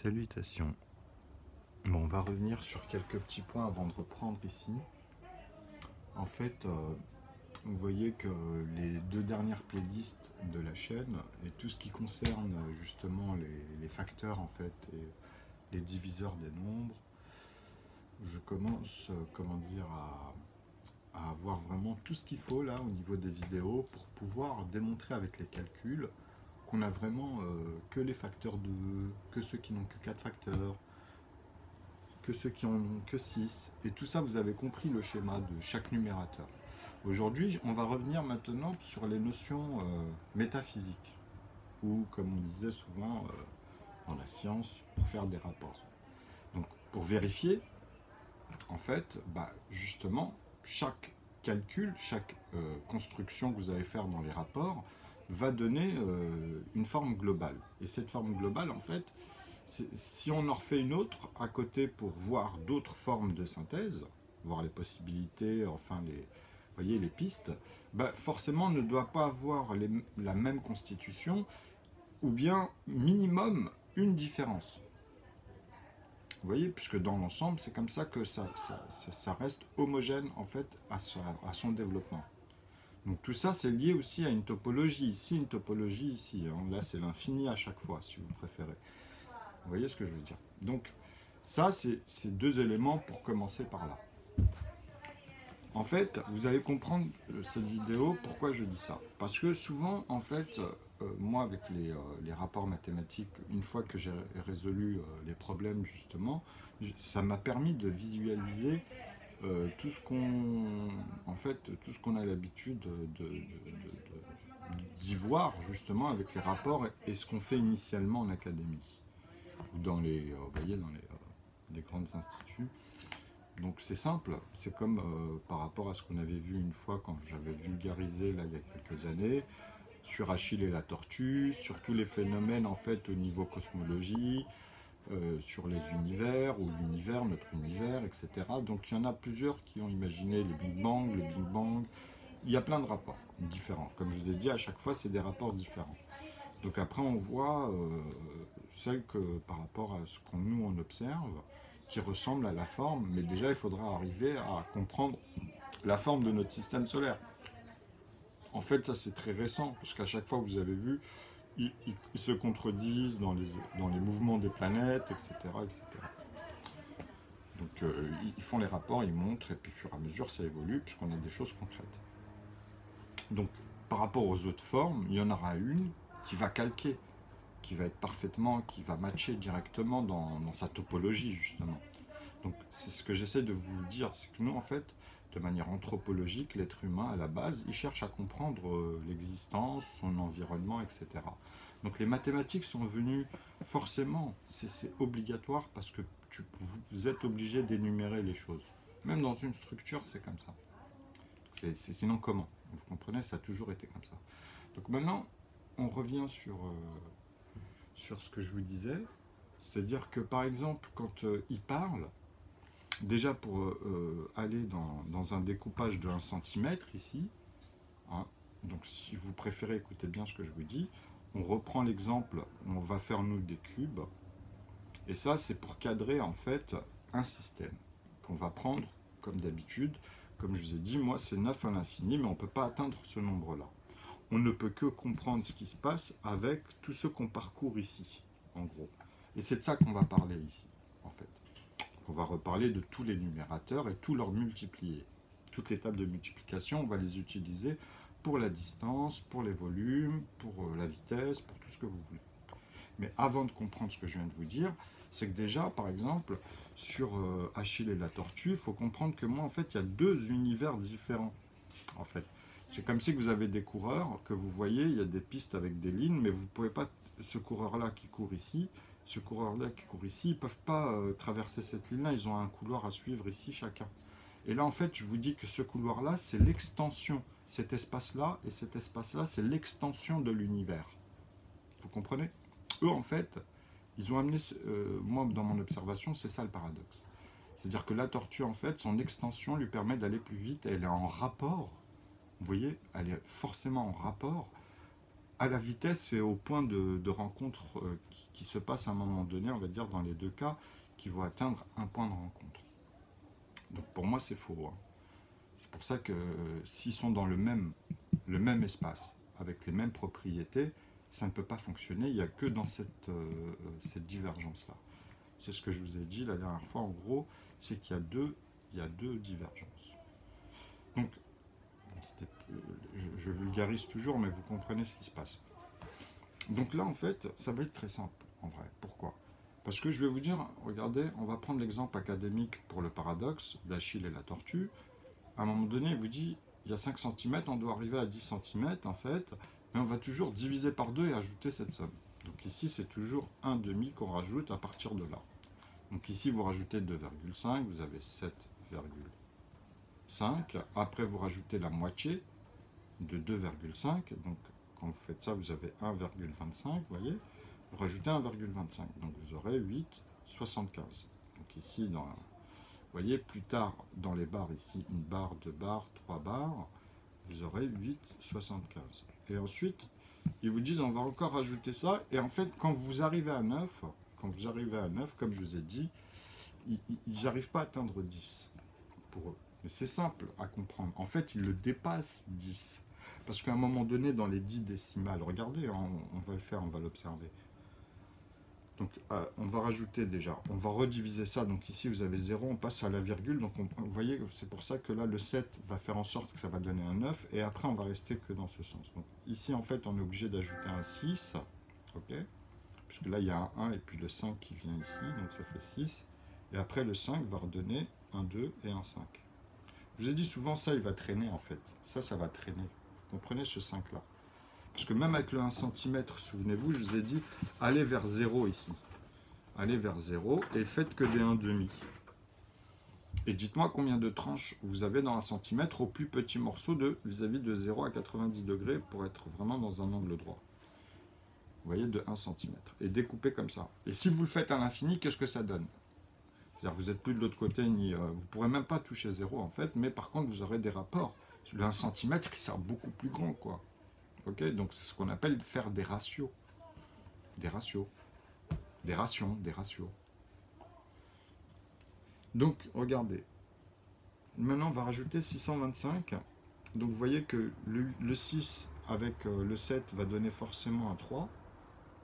Salutations. Bon, on va revenir sur quelques petits points avant de reprendre ici. En fait, vous voyez que les deux dernières playlists de la chaîne et tout ce qui concerne justement les facteurs en fait et les diviseurs des nombres, je commence, comment dire, à avoir vraiment tout ce qu'il faut là au niveau des vidéos pour pouvoir démontrer avec les calculs qu'on a vraiment que les facteurs 2, que ceux qui n'ont que 4 facteurs, que ceux qui en ont que 6. Et tout ça, vous avez compris le schéma de chaque numérateur. Aujourd'hui, on va revenir maintenant sur les notions métaphysiques, ou comme on disait souvent dans la science, pour faire des rapports. Donc, pour vérifier, en fait, justement, chaque calcul, chaque construction que vous allez faire dans les rapports, va donner une forme globale. Et cette forme globale, en fait, si on en refait une autre à côté pour voir d'autres formes de synthèse, voir les possibilités, enfin voyez, les pistes, forcément on ne doit pas avoir la même constitution, ou bien minimum une différence. Vous voyez, puisque dans l'ensemble, c'est comme ça que ça reste homogène en fait à son développement. Donc tout ça, c'est lié aussi à une topologie ici, une topologie ici. Là, c'est l'infini à chaque fois, si vous préférez. Vous voyez ce que je veux dire? Donc ça, c'est deux éléments pour commencer par là. En fait, vous allez comprendre cette vidéo, pourquoi je dis ça. Parce que souvent, en fait, moi, avec les rapports mathématiques, une fois que j'ai résolu les problèmes, justement, ça m'a permis de visualiser tout ce qu'on a l'habitude d'y voir justement avec les rapports et ce qu'on fait initialement en académie ou dans les grands instituts. Donc c'est simple, c'est comme par rapport à ce qu'on avait vu une fois quand j'avais vulgarisé là il y a quelques années sur Achille et la tortue, sur tous les phénomènes en fait au niveau cosmologie, sur les univers, ou l'univers, notre univers, etc. Donc il y en a plusieurs qui ont imaginé les Big Bang, le Big Bang. Il y a plein de rapports différents. Comme je vous ai dit, à chaque fois, c'est des rapports différents. Donc après, on voit celles que par rapport à ce qu'on nous on observe, qui ressemble à la forme, mais déjà il faudra arriver à comprendre la forme de notre système solaire. En fait, ça c'est très récent, parce qu'à chaque fois, vous avez vu, ils se contredisent dans les mouvements des planètes, etc. etc. Donc ils font les rapports, ils montrent, et puis au fur et à mesure ça évolue, puisqu'on a des choses concrètes. Donc par rapport aux autres formes, il y en aura une qui va calquer, qui va être parfaitement, qui va matcher directement dans sa topologie justement. Donc c'est ce que j'essaie de vous dire, c'est que nous en fait, de manière anthropologique, l'être humain à la base, il cherche à comprendre l'existence, son environnement, etc. Donc les mathématiques sont venues forcément, c'est obligatoire parce que vous êtes obligé d'énumérer les choses. Même dans une structure, c'est comme ça. Sinon comment? Vous comprenez, ça a toujours été comme ça. Donc maintenant, on revient sur ce que je vous disais. C'est-à-dire que par exemple, quand il parle, déjà pour aller dans un découpage de 1 cm ici, hein, donc si vous préférez écouter bien ce que je vous dis, on reprend l'exemple, on va faire nous des cubes, et ça c'est pour cadrer en fait un système qu'on va prendre comme d'habitude. Comme je vous ai dit, moi c'est 9 à l'infini, mais on ne peut pas atteindre ce nombre-là. On ne peut que comprendre ce qui se passe avec tout ce qu'on parcourt ici, en gros. Et c'est de ça qu'on va parler ici, en fait. On va reparler de tous les numérateurs et tous leurs multipliés. Toutes les tables de multiplication, on va les utiliser pour la distance, pour les volumes, pour la vitesse, pour tout ce que vous voulez. Mais avant de comprendre ce que je viens de vous dire, c'est que déjà, par exemple, sur Achille et la tortue, il faut comprendre que moi, en fait, il y a deux univers différents, en fait. C'est comme si vous avez des coureurs, que vous voyez, il y a des pistes avec des lignes, mais vous ne pouvez pas, ce coureur-là qui court ici, ce coureur-là qui court ici, ils ne peuvent pas traverser cette ligne-là, ils ont un couloir à suivre ici chacun. Et là, en fait, je vous dis que ce couloir-là, c'est l'extension. Cet espace-là et cet espace-là, c'est l'extension de l'univers. Vous comprenez? Eux, en fait, ils ont amené, moi, dans mon observation, c'est ça le paradoxe. C'est-à-dire que la tortue, en fait, son extension lui permet d'aller plus vite, elle est en rapport, vous voyez, elle est forcément en rapport à la vitesse et au point de rencontre qui se passe à un moment donné, on va dire dans les deux cas, qui vont atteindre un point de rencontre. Donc pour moi, c'est faux. Hein. C'est pour ça que s'ils sont dans le même espace, avec les mêmes propriétés, ça ne peut pas fonctionner. Il n'y a que dans cette divergence-là. C'est ce que je vous ai dit la dernière fois. En gros, c'est qu'il y a deux divergences. Donc, je vulgarise toujours, mais vous comprenez ce qui se passe. Donc là, en fait, ça va être très simple, en vrai. Pourquoi ? Parce que je vais vous dire, regardez, on va prendre l'exemple académique pour le paradoxe d'Achille et la tortue. À un moment donné, il vous dit, il y a 5 cm, on doit arriver à 10 cm, en fait, mais on va toujours diviser par 2 et ajouter cette somme. Donc ici, c'est toujours 1,5 qu'on rajoute à partir de là. Donc ici, vous rajoutez 2,5, vous avez 7,5. Après, vous rajoutez la moitié de 2,5. Donc, quand vous faites ça, vous avez 1,25, vous voyez. Vous rajoutez 1,25. Donc, vous aurez 8,75. Donc ici, vous voyez, plus tard, dans les barres, ici, une barre, 2 barres, 3 barres, vous aurez 8,75. Et ensuite, ils vous disent, on va encore rajouter ça. Et en fait, quand vous arrivez à 9, comme je vous ai dit, ils n'arrivent pas à atteindre 10 pour eux. Mais c'est simple à comprendre. En fait, ils le dépassent 10. Parce qu'à un moment donné, dans les 10 décimales, regardez, on va le faire, on va l'observer. Donc, on va rajouter déjà, on va rediviser ça. Donc ici, vous avez 0, on passe à la virgule. Donc, vous voyez, c'est pour ça que là, le 7 va faire en sorte que ça va donner un 9. Et après, on va rester que dans ce sens. Donc ici, en fait, on est obligé d'ajouter un 6. OK ? Puisque là, il y a un 1 et puis le 5 qui vient ici. Donc, ça fait 6. Et après, le 5 va redonner un 2 et un 5. Je vous ai dit souvent, ça, il va traîner, en fait. Ça va traîner. Vous comprenez ce 5-là ? Parce que même avec le 1 cm, souvenez-vous, je vous ai dit, allez vers 0 ici. Allez vers 0 et faites que des 1,5. Et dites-moi combien de tranches vous avez dans 1 cm au plus petit morceau vis-à-vis de 0 à 90 degrés pour être vraiment dans un angle droit. Vous voyez, de 1 cm. Et découpez comme ça. Et si vous le faites à l'infini, qu'est-ce que ça donne ? C'est-à-dire vous n'êtes plus de l'autre côté, vous ne pourrez même pas toucher 0 en fait, mais par contre vous aurez des rapports. Le 1 cm, il sert beaucoup plus grand, quoi. Ok, donc c'est ce qu'on appelle faire des ratios. Des ratios. Des rations, des ratios. Donc, regardez. Maintenant, on va rajouter 625. Donc, vous voyez que le 6 avec le 7 va donner forcément un 3.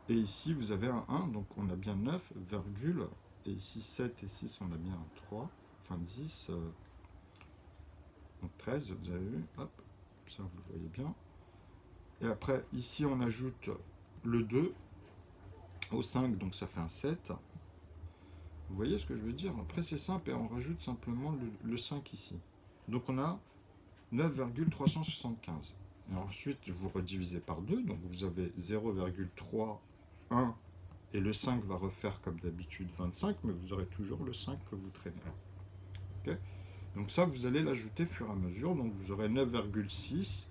Et ici, vous avez un 1. Donc, on a bien 9, virgule. Et ici, 7 et 6, on a bien un 3. Enfin, 10. Donc, 13, vous avez vu. Hop, ça, vous le voyez bien. Et après, ici, on ajoute le 2 au 5, donc ça fait un 7. Vous voyez ce que je veux dire? Après, c'est simple, et on rajoute simplement le 5 ici. Donc, on a 9,375. Et ensuite, vous redivisez par 2, donc vous avez 0,31, et le 5 va refaire comme d'habitude 25, mais vous aurez toujours le 5 que vous traînez. Okay, donc ça, vous allez l'ajouter au fur et à mesure, donc vous aurez 9,6.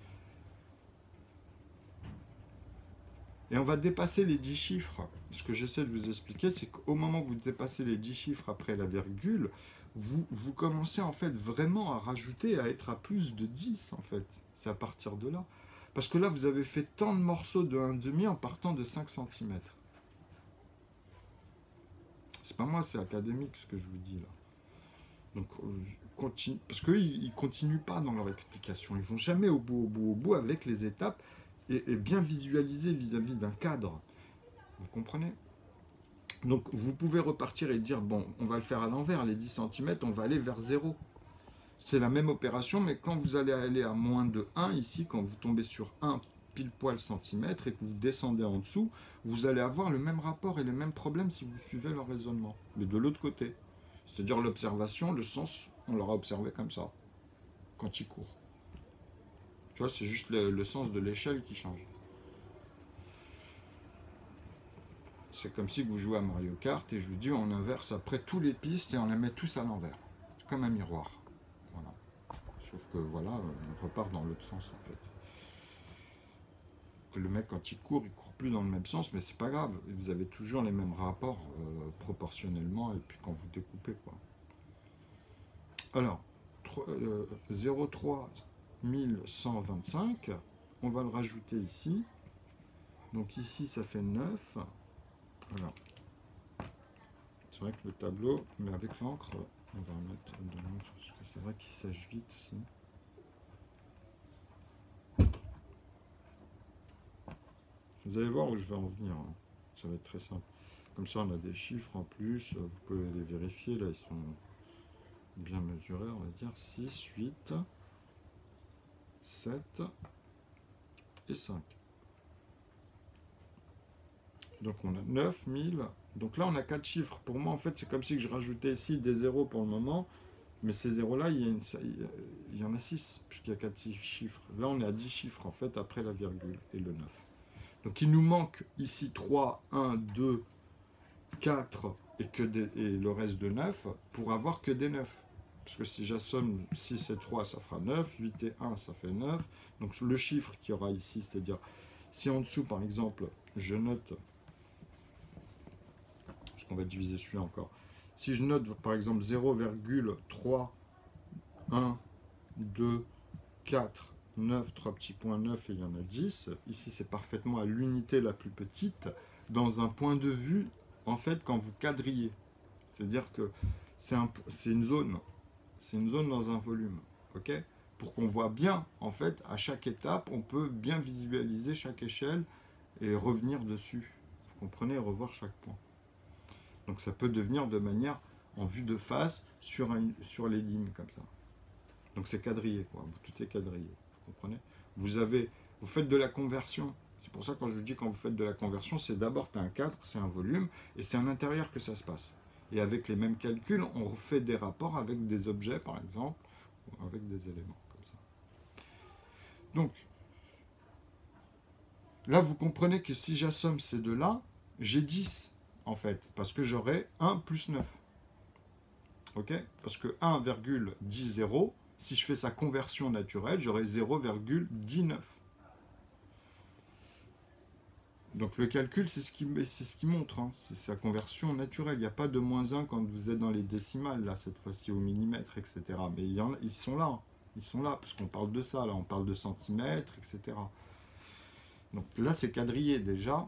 Et on va dépasser les 10 chiffres. Ce que j'essaie de vous expliquer, c'est qu'au moment où vous dépassez les 10 chiffres après la virgule, vous commencez en fait vraiment à rajouter, à être à plus de 10 en fait. C'est à partir de là. Parce que là, vous avez fait tant de morceaux de 1,5 en partant de 5 cm. C'est pas moi, c'est académique ce que je vous dis là. Donc, continue, parce qu'eux, ils ne continuent pas dans leur explication. Ils ne vont jamais au bout avec les étapes et bien visualiser vis-à-vis d'un cadre. Vous comprenez? Donc, vous pouvez repartir et dire, bon, on va le faire à l'envers, les 10 cm, on va aller vers 0. C'est la même opération, mais quand vous allez aller à moins de 1, ici, quand vous tombez sur 1 pile poil centimètre et que vous descendez en dessous, vous allez avoir le même rapport et le même problème si vous suivez leur raisonnement. Mais de l'autre côté. C'est-à-dire l'observation, le sens, on l'aura observé comme ça, quand il court. Tu vois, c'est juste le sens de l'échelle qui change. C'est comme si vous jouez à Mario Kart et je vous dis on inverse après tous les pistes et on les met tous à l'envers. C'est comme un miroir. Voilà. Sauf que voilà, on repart dans l'autre sens en fait. Que le mec quand il court plus dans le même sens, mais c'est pas grave. Vous avez toujours les mêmes rapports proportionnellement et puis quand vous découpez quoi. Alors, 0,3 1125, on va le rajouter ici. Donc ici, ça fait 9. Voilà. C'est vrai que le tableau, mais avec l'encre, on va remettre de l'encre, parce que c'est vrai qu'il sèche vite aussi. Vous allez voir où je vais en venir. Hein. Ça va être très simple. Comme ça, on a des chiffres en plus. Vous pouvez les vérifier. Là, ils sont bien mesurés, on va dire. 6, 8, 7 et 5. Donc, on a 9000. Donc là, on a 4 chiffres. Pour moi, en fait, c'est comme si je rajoutais ici des zéros pour le moment. Mais ces zéros-là, il y en a 6, puisqu'il y a 4 chiffres. Là, on est à 10 chiffres, en fait, après la virgule et le 9. Donc, il nous manque ici 3, 1, 2, 4 et le reste de 9 pour avoir que des 9. Parce que si j'assomme 6 et 3, ça fera 9. 8 et 1, ça fait 9. Donc, le chiffre qu'il y aura ici, c'est-à-dire, si en dessous, par exemple, je note, parce qu'on va diviser celui-là encore, si je note, par exemple, 0,3, 1, 2, 4, 9, 3 petits points 9 et il y en a 10. Ici, c'est parfaitement à l'unité la plus petite dans un point de vue, en fait, quand vous quadrillez. C'est-à-dire que c'est une zone. C'est une zone dans un volume. Ok ? Pour qu'on voit bien, en fait, à chaque étape, on peut bien visualiser chaque échelle et revenir dessus. Vous comprenez ? Revoir chaque point. Donc ça peut devenir de manière en vue de face sur les lignes comme ça. Donc c'est quadrillé, quoi. Tout est quadrillé. Vous comprenez ? Vous faites de la conversion. C'est pour ça que quand je vous dis quand vous faites de la conversion, c'est d'abord tu as un cadre, c'est un volume, et c'est à l'intérieur que ça se passe. Et avec les mêmes calculs, on refait des rapports avec des objets, par exemple, ou avec des éléments, comme ça. Donc, là, vous comprenez que si j'assomme ces deux-là, j'ai 10, en fait, parce que j'aurai 1 plus 9. Ok ? Parce que 1,10, si je fais sa conversion naturelle, j'aurai 0,19. Donc le calcul, c'est ce qui montre, hein. C'est sa conversion naturelle. Il n'y a pas de -1 quand vous êtes dans les décimales, là, cette fois-ci au millimètre, etc. Mais ils sont là. Ils sont là, parce qu'on parle de ça, là, on parle de centimètres, etc. Donc là, c'est quadrillé déjà.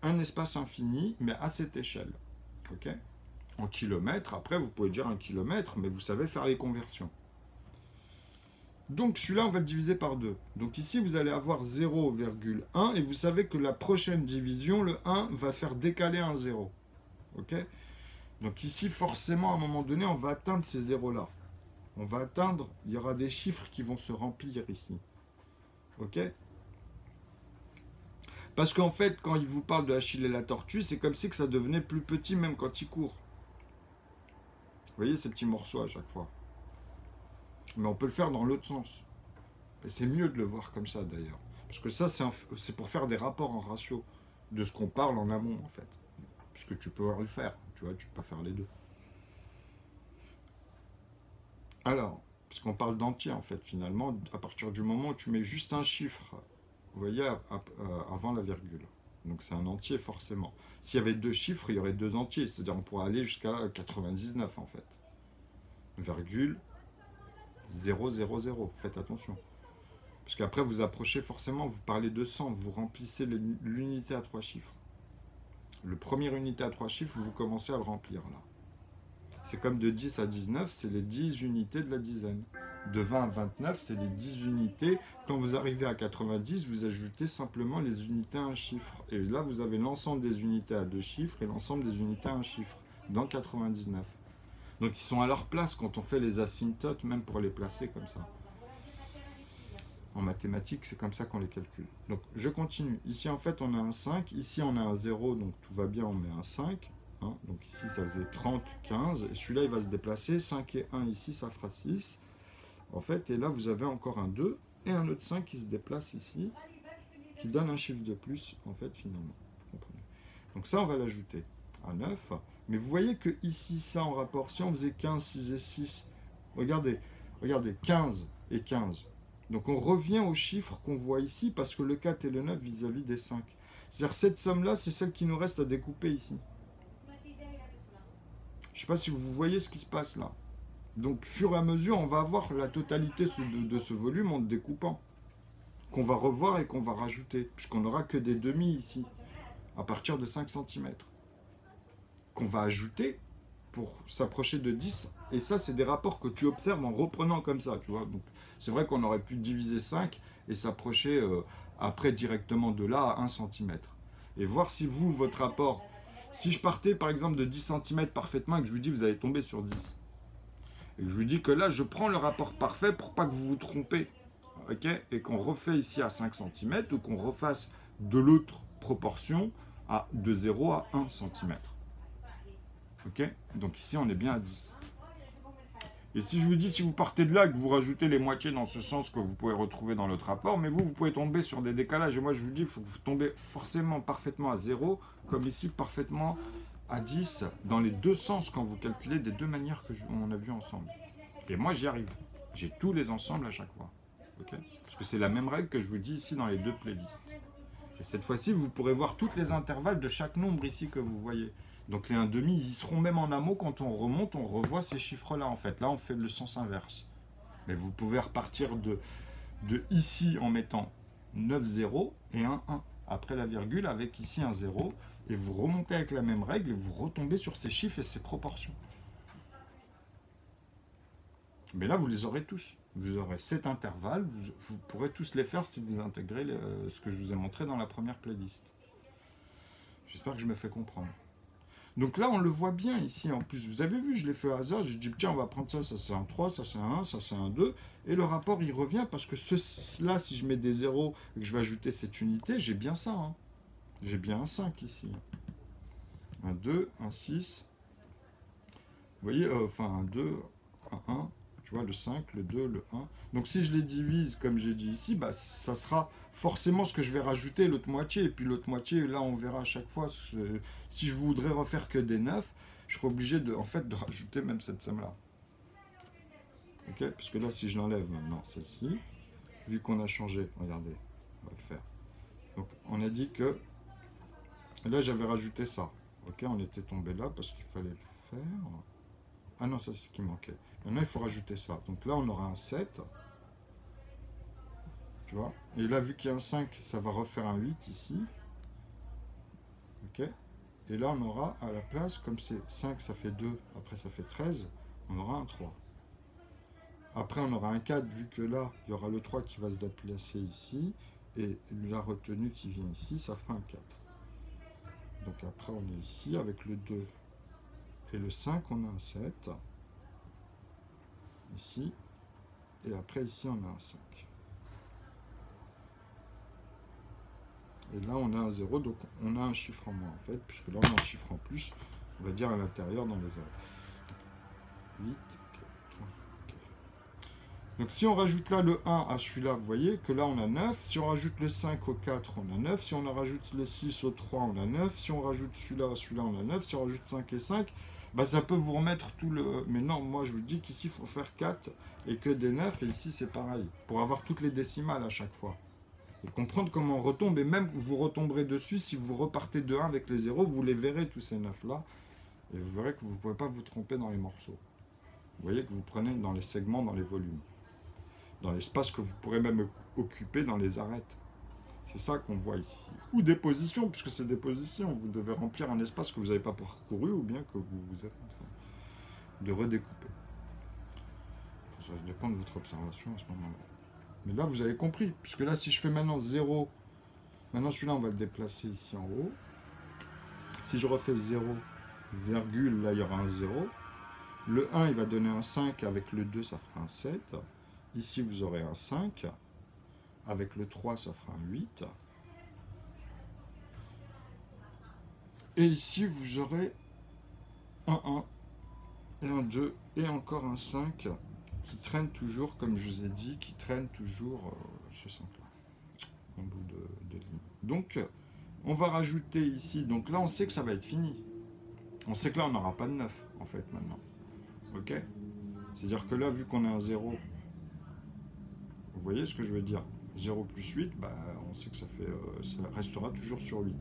Un espace infini, mais à cette échelle. Ok ? En kilomètres, après, vous pouvez dire 1 kilomètre, mais vous savez faire les conversions. Donc celui-là, on va le diviser par 2. Donc ici, vous allez avoir 0,1 et vous savez que la prochaine division, le 1, va faire décaler un 0. Ok ? Donc ici, forcément, à un moment donné, on va atteindre ces zéros-là. On va atteindre, il y aura des chiffres qui vont se remplir ici. Ok ? Parce qu'en fait, quand il vous parle de Achille et la tortue, c'est comme si que ça devenait plus petit même quand il court. Vous voyez ces petits morceaux à chaque fois. Mais on peut le faire dans l'autre sens. Et c'est mieux de le voir comme ça d'ailleurs. Parce que ça, c'est pour faire des rapports en ratio de ce qu'on parle en amont en fait. Puisque tu peux le faire, tu vois, tu peux faire les deux. Alors, puisqu'on parle d'entier en fait, finalement, à partir du moment où tu mets juste un chiffre, vous voyez, avant la virgule. Donc c'est un entier forcément. S'il y avait 2 chiffres, il y aurait 2 entiers. C'est-à-dire on pourrait aller jusqu'à 99 en fait. Virgule 000. Faites attention. Parce qu'après, vous approchez forcément, vous parlez de 100, vous remplissez l'unité à 3 chiffres. Le premier unité à 3 chiffres, vous commencez à le remplir là. C'est comme de 10 à 19, c'est les 10 unités de la dizaine. De 20 à 29, c'est les 10 unités. Quand vous arrivez à 90, vous ajoutez simplement les unités à un chiffre. Et là, vous avez l'ensemble des unités à 2 chiffres et l'ensemble des unités à un chiffre, dans 99. Donc ils sont à leur place quand on fait les asymptotes, même pour les placer comme ça. En mathématiques, c'est comme ça qu'on les calcule. Donc je continue. Ici, en fait, on a un 5. Ici, on a un 0, donc tout va bien, on met un 5. Hein. Donc ici, ça faisait 30, 15. Et celui-là, il va se déplacer. 5 et 1 ici, ça fera 6. En fait, et là, vous avez encore un 2 et un autre 5 qui se déplace ici, qui donne un chiffre de plus, en fait, finalement. Vous comprenez ? Donc ça, on va l'ajouter à 9. Mais vous voyez que ici, ça en rapport, si on faisait 15, 6 et 6, regardez, 15 et 15. Donc on revient aux chiffres qu'on voit ici, parce que le 4 et le 9 vis-à-vis des 5. C'est-à-dire cette somme-là, c'est celle qui nous reste à découper ici. Je ne sais pas si vous voyez ce qui se passe là. Donc, au fur et à mesure, on va avoir la totalité de ce volume en découpant. qu'on va revoir et qu'on va rajouter, puisqu'on n'aura que des demi ici, à partir de 5 cm, qu'on va ajouter pour s'approcher de 10. Et ça, c'est des rapports que tu observes en reprenant comme ça, tu vois. Donc, c'est vrai qu'on aurait pu diviser 5 et s'approcher après directement de là à 1 cm. Et voir si vous, votre rapport, si je partais par exemple de 10 cm parfaitement et que je vous dis vous allez tomber sur 10, et que je vous dis que là, je prends le rapport parfait pour pas que vous vous trompez, ok, et qu'on refait ici à 5 cm ou qu'on refasse de l'autre proportion de 0 à 1 cm. Ok, donc ici, on est bien à 10. Et si je vous dis, si vous partez de là et que vous rajoutez les moitiés dans ce sens que vous pouvez retrouver dans l'autre rapport, mais vous pouvez tomber sur des décalages. Et moi, je vous dis, il faut que vous tombez forcément parfaitement à 0, comme ici, parfaitement à 10, dans les deux sens quand vous calculez des deux manières qu'on a vues ensemble. Et moi, j'y arrive. J'ai tous les ensembles à chaque fois. Okay, parce que c'est la même règle que je vous dis ici dans les deux playlists. Et cette fois-ci, vous pourrez voir tous les intervalles de chaque nombre ici que vous voyez. Donc les 1,5, ils y seront même en amont. Quand on remonte, on revoit ces chiffres-là en fait. Là, on fait le sens inverse. Mais vous pouvez repartir de ici en mettant 9 0 et 1 1 après la virgule avec ici un 0. Et vous remontez avec la même règle et vous retombez sur ces chiffres et ces proportions. Mais là, vous les aurez tous. Vous aurez cet intervalle. Vous pourrez tous les faire si vous intégrez ce que je vous ai montré dans la première playlist. J'espère que je me fais comprendre. Donc là, on le voit bien ici en plus. Vous avez vu, je l'ai fait au hasard. J'ai dit, tiens, on va prendre ça, ça c'est un 3, ça c'est un 1, ça c'est un 2. Et le rapport, il revient parce que là, si je mets des 0 et que je vais ajouter cette unité, j'ai bien ça. Hein. J'ai bien un 5 ici. Un 2, un 6. Vous voyez, un 2, un 1. Tu vois, le 5, le 2, le 1. Donc si je les divise, comme j'ai dit ici, bah, ça sera forcément ce que je vais rajouter, l'autre moitié. Et puis l'autre moitié, là, on verra à chaque fois. Si je voudrais refaire que des 9, je serai obligé de rajouter même cette somme-là. Ok, parce que là, si je l'enlève maintenant, celle-ci, vu qu'on a changé, regardez, on va le faire. Donc on a dit que, là, j'avais rajouté ça. Ok, on était tombé là parce qu'il fallait le faire. Ah non, ça c'est ce qui manquait. Maintenant, il faut rajouter ça. Donc là, on aura un 7. Tu vois. Et là, vu qu'il y a un 5, ça va refaire un 8 ici. Ok. Et là, on aura à la place, comme c'est 5, ça fait 2. Après, ça fait 13. On aura un 3. Après, on aura un 4, vu que là, il y aura le 3 qui va se déplacer ici. Et la retenue qui vient ici, ça fera un 4. Donc après, on est ici avec le 2. Et le 5, on a un 7. Ici. Et après, ici, on a un 5. Et là, on a un 0, donc on a un chiffre en moins, en fait, puisque là, on a un chiffre en plus, on va dire à l'intérieur dans les 0. 8, 4, 3, 4. Donc, si on rajoute là le 1 à celui-là, vous voyez que là, on a 9. Si on rajoute le 5 au 4, on a 9. Si on rajoute le 6 au 3, on a 9. Si on rajoute celui-là à celui-là, on a 9. Si on rajoute 5 et 5, bah, ça peut vous remettre tout le... Mais non, moi, je vous dis qu'ici, il faut faire 4 et que des 9. Et ici, c'est pareil, pour avoir toutes les décimales à chaque fois. Et comprendre comment on retombe, et même vous retomberez dessus, si vous repartez de 1 avec les 0, vous les verrez tous ces 9-là, et vous verrez que vous ne pouvez pas vous tromper dans les morceaux. Vous voyez que vous prenez dans les segments, dans les volumes, dans l'espace que vous pourrez même occuper dans les arêtes. C'est ça qu'on voit ici. Ou des positions, puisque c'est des positions, vous devez remplir un espace que vous n'avez pas parcouru, ou bien que vous êtes en train de redécouper. Ça dépend de votre observation à ce moment-là. Mais là, vous avez compris, puisque là, si je fais maintenant 0, maintenant celui-là, on va le déplacer ici en haut. Si je refais 0, virgule, là, il y aura un 0. Le 1, il va donner un 5, avec le 2, ça fera un 7. Ici, vous aurez un 5. Avec le 3, ça fera un 8. Et ici, vous aurez un 1, et un 2, et encore un 5, qui traîne toujours, comme je vous ai dit, qui traîne toujours ce 5-là, en bout de ligne. Donc, on va rajouter ici, donc là, on sait que ça va être fini. On sait que là, on n'aura pas de 9, en fait, maintenant. Ok? C'est-à-dire que là, vu qu'on a un 0, vous voyez ce que je veux dire? 0 plus 8, bah, on sait que ça restera toujours sur 8.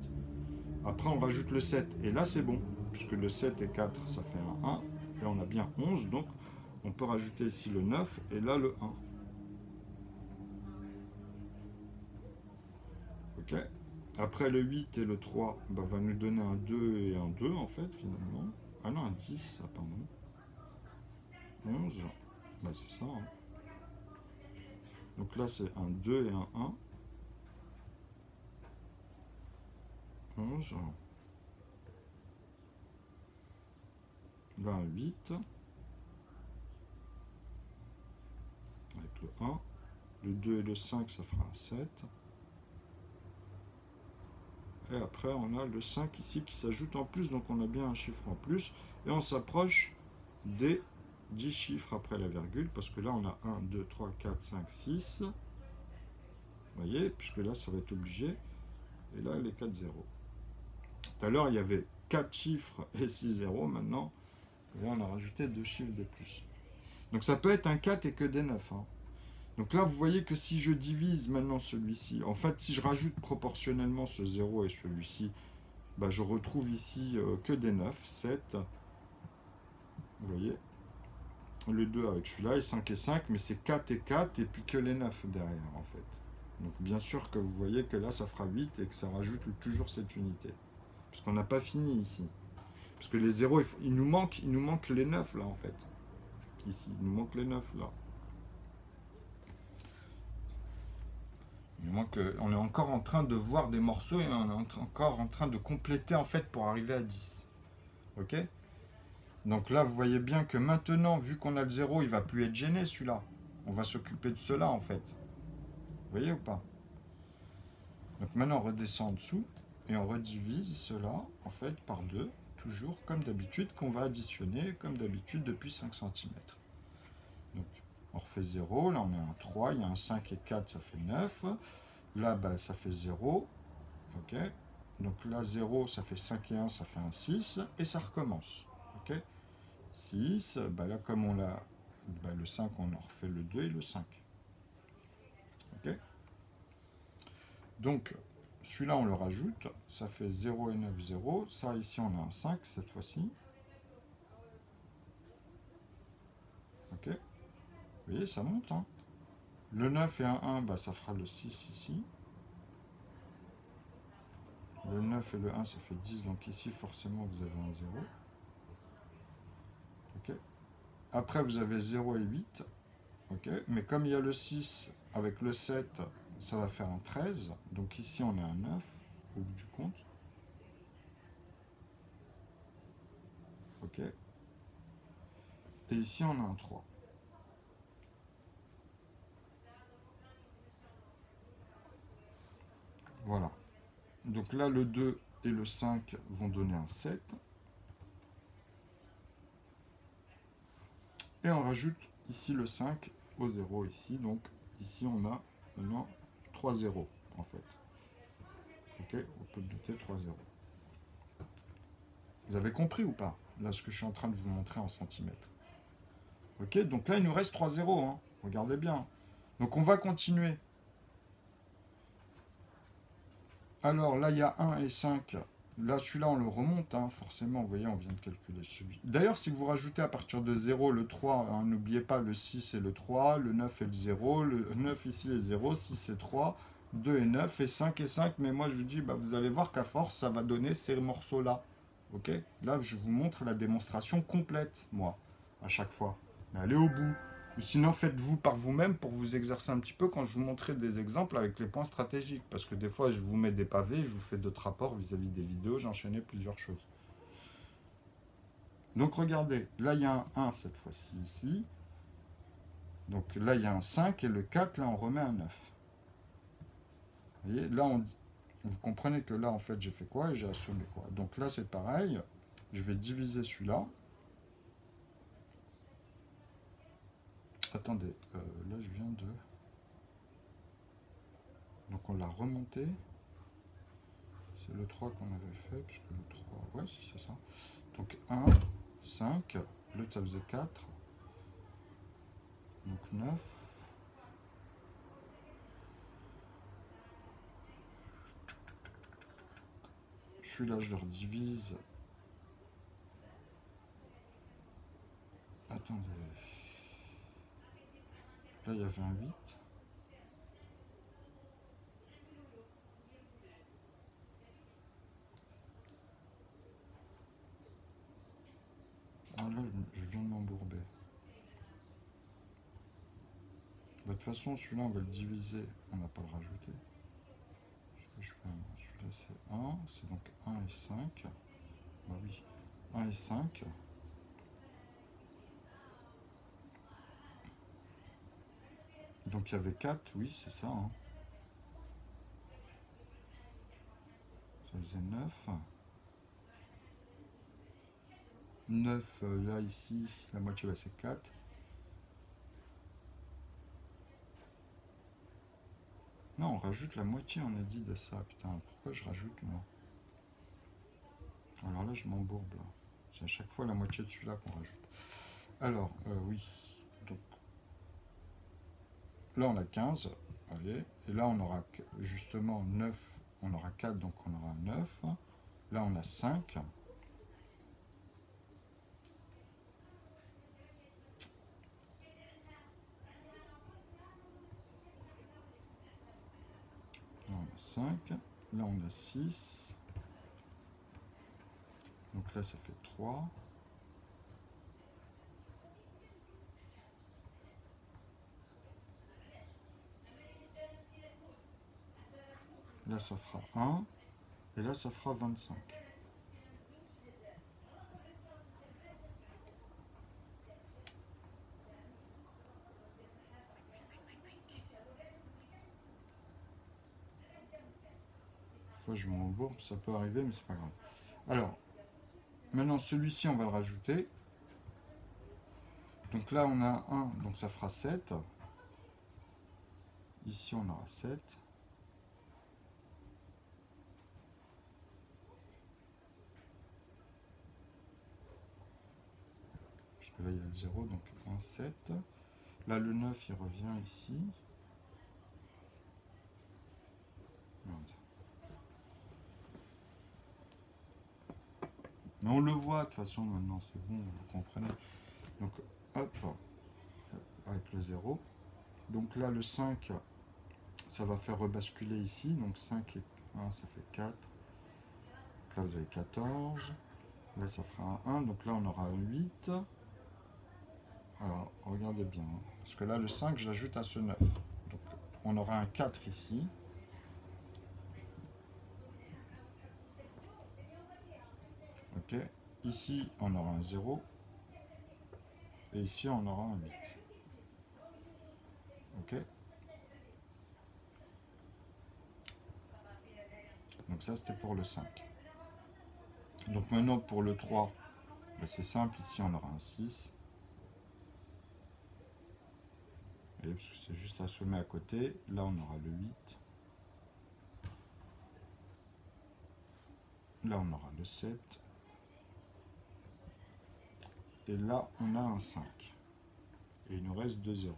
Après, on rajoute le 7, et là, c'est bon, puisque le 7 et 4, ça fait un 1, et on a bien 11, donc on peut rajouter ici le 9, et là, le 1. Ok. Après le 8 et le 3, bah, va nous donner un 2 et un 2 en fait finalement. Ah non, un 10, ah pardon. 11, bah c'est ça. Hein. Donc là c'est un 2 et un 1. 11. Là un 8. Avec le 1. Le 2 et le 5 ça fera un 7. Et après, on a le 5 ici qui s'ajoute en plus, donc on a bien un chiffre en plus. Et on s'approche des 10 chiffres après la virgule, parce que là, on a 1, 2, 3, 4, 5, 6. Vous voyez, puisque là, ça va être obligé. Et là, les 4 zéros. Tout à l'heure, il y avait 4 chiffres et 6 zéros. Maintenant, là, on a rajouté 2 chiffres de plus. Donc ça peut être un 4 et que des 9. Hein. Donc là, vous voyez que si je divise maintenant celui-ci, en fait, si je rajoute proportionnellement ce 0 et celui-ci, bah, je retrouve ici que des 9, 7. Vous voyez, le 2 avec celui-là, et 5 et 5, mais c'est 4 et 4, et puis que les 9 derrière, en fait. Donc bien sûr que vous voyez que là, ça fera 8 et que ça rajoute toujours cette unité. Parce qu'on n'a pas fini ici. Parce que les 0, il nous manque les 9 là, en fait. Ici, il nous manque les 9 là. On est encore en train de voir des morceaux et on est encore en train de compléter en fait pour arriver à 10. Ok? Donc là, vous voyez bien que maintenant, vu qu'on a le 0, il ne va plus être gêné celui-là. On va s'occuper de cela en fait. Vous voyez ou pas? Donc maintenant, on redescend en dessous et on redivise cela en fait par 2, toujours comme d'habitude, qu'on va additionner comme d'habitude depuis 5 cm. Donc on refait 0, là on est à 3, il y a un 5 et 4, ça fait 9. Là, bah, ça fait 0. Ok. Donc là, 0, ça fait 5 et 1, ça fait un 6. Et ça recommence. Ok. 6. Bah là, comme on l'a... Bah, le 5, on en refait le 2 et le 5. Ok. Donc, celui-là, on le rajoute. Ça fait 0 et 9, 0. Ça, ici, on a un 5 cette fois-ci. Ok. Vous voyez, ça monte. Hein. Le 9 et un 1, bah, ça fera le 6 ici. Le 9 et le 1, ça fait 10. Donc ici, forcément, vous avez un 0. Ok. Après, vous avez 0 et 8. Ok. Mais comme il y a le 6 avec le 7, ça va faire un 13. Donc ici, on a un 9 au bout du compte. Ok. Et ici, on a un 3. Voilà. Donc là, le 2 et le 5 vont donner un 7. Et on rajoute ici le 5 au 0 ici. Donc ici, on a maintenant 3 zéros en fait. Ok, on peut douter 3 zéros. Vous avez compris ou pas? Là, ce que je suis en train de vous montrer en centimètres. Ok, donc là, il nous reste 3 zéros. Hein. Regardez bien. Donc on va continuer. Alors là, il y a 1 et 5. Là, celui-là, on le remonte, hein, forcément. Vous voyez, on vient de calculer celui. D'ailleurs, si vous rajoutez à partir de 0 le 3, hein, n'oubliez pas le 6 et le 3, le 9 et le 0, le 9 ici est 0, 6 et 3, 2 et 9, et 5 et 5. Mais moi, je vous dis, bah, vous allez voir qu'à force, ça va donner ces morceaux-là. Ok? Là, je vous montre la démonstration complète, moi, à chaque fois. Mais allez au bout. Ou sinon, faites-vous par vous-même pour vous exercer un petit peu quand je vous montrerai des exemples avec les points stratégiques. Parce que des fois, je vous mets des pavés, je vous fais d'autres rapports vis-à-vis des vidéos, j'enchaînais plusieurs choses. Donc regardez, là il y a un 1 cette fois-ci ici. Donc là il y a un 5 et le 4, là on remet un 9. Vous voyez, là vous comprenez que là en fait j'ai fait quoi et j'ai assommé quoi. Donc là c'est pareil, je vais diviser celui-là. Attendez, là je viens de... Donc on l'a remonté. C'est le 3 qu'on avait fait, puisque le 3... Ouais, si c'est ça. Donc 1, 5, l'autre ça faisait 4. Donc 9. Celui-là je le redivise. Attendez. Là il y avait un 8. Ah là, je viens de m'embourber. Bah, de toute façon, celui-là, on va le diviser. On n'a pas le rajouter. Je fais, celui-là, c'est 1. C'est donc 1 et 5. Bah oui. 1 et 5. Donc il y avait 4, oui, c'est ça. Hein. Ça faisait 9. 9, là, ici, la moitié, bah, c'est 4. Non, on rajoute la moitié, on a dit de ça. Putain, pourquoi je rajoute, moi? Alors là, je m'embourbe, là. C'est à chaque fois la moitié de celui-là qu'on rajoute. Alors, oui. Donc, là, on a 15. Voyez. Et là, on aura justement 9. On aura 4, donc on aura 9. Là, on a 5. Là, on a 5. Là, on a 6. Donc là, ça fait 3. Là, ça fera 1. Et là, ça fera 25. Fois, je m'embourbe, ça peut arriver, mais c'est pas grave. Alors, maintenant, celui-ci, on va le rajouter. Donc là, on a 1, donc ça fera 7. Ici, on aura 7. Parce que là, il y a le 0, donc 1, 7. Là, le 9, il revient ici. Merde. Mais on le voit de toute façon maintenant, c'est bon, vous comprenez. Donc, hop, avec le 0. Donc là, le 5, ça va faire rebasculer ici. Donc 5 et 1, ça fait 4. Donc là, vous avez 14. Là, ça fera un 1. Donc là, on aura un 8. Alors, regardez bien. Parce que là, le 5, j'ajoute à ce 9. Donc, on aura un 4 ici. Ok. Ici, on aura un 0. Et ici, on aura un 8. Ok. Donc ça, c'était pour le 5. Donc maintenant, pour le 3, ben, c'est simple. Ici, on aura un 6. Et parce que c'est juste à sommer à côté. Là, on aura le 8. Là, on aura le 7. Et là, on a un 5. Et il nous reste 2 zéros.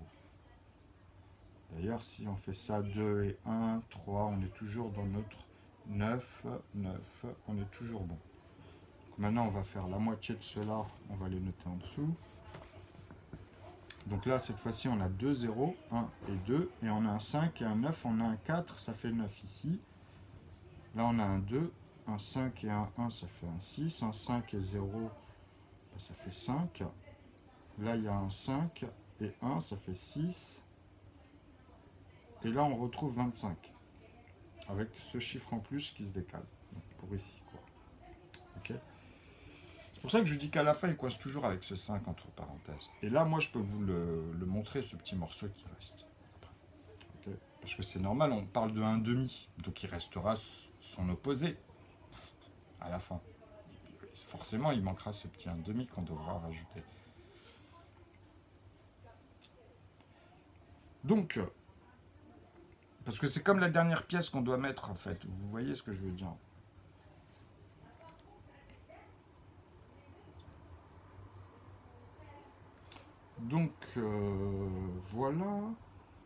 D'ailleurs, si on fait ça 2 et 1, 3, on est toujours dans notre 9, 9, on est toujours bon. Donc maintenant, on va faire la moitié de cela, on va les noter en dessous. Donc là, cette fois-ci, on a 2 zéros, 1 et 2, et on a un 5 et un 9, on a un 4, ça fait 9 ici. Là, on a un 2, un 5 et un 1, ça fait un 6, un 5 et 0, ça fait 5. Là, il y a un 5 et 1, ça fait 6. Et là, on retrouve 25. Avec ce chiffre en plus qui se décale. Donc pour ici, quoi. Ok. C'est pour ça que je dis qu'à la fin, il coince toujours avec ce 5 entre parenthèses. Et là, moi, je peux vous le montrer, ce petit morceau qui reste. Okay. Parce que c'est normal, on parle de 1,5. Donc il restera son opposé à la fin. Forcément, il manquera ce petit 1,5 qu'on devra rajouter. Donc, parce que c'est comme la dernière pièce qu'on doit mettre, en fait. Vous voyez ce que je veux dire? Donc, voilà.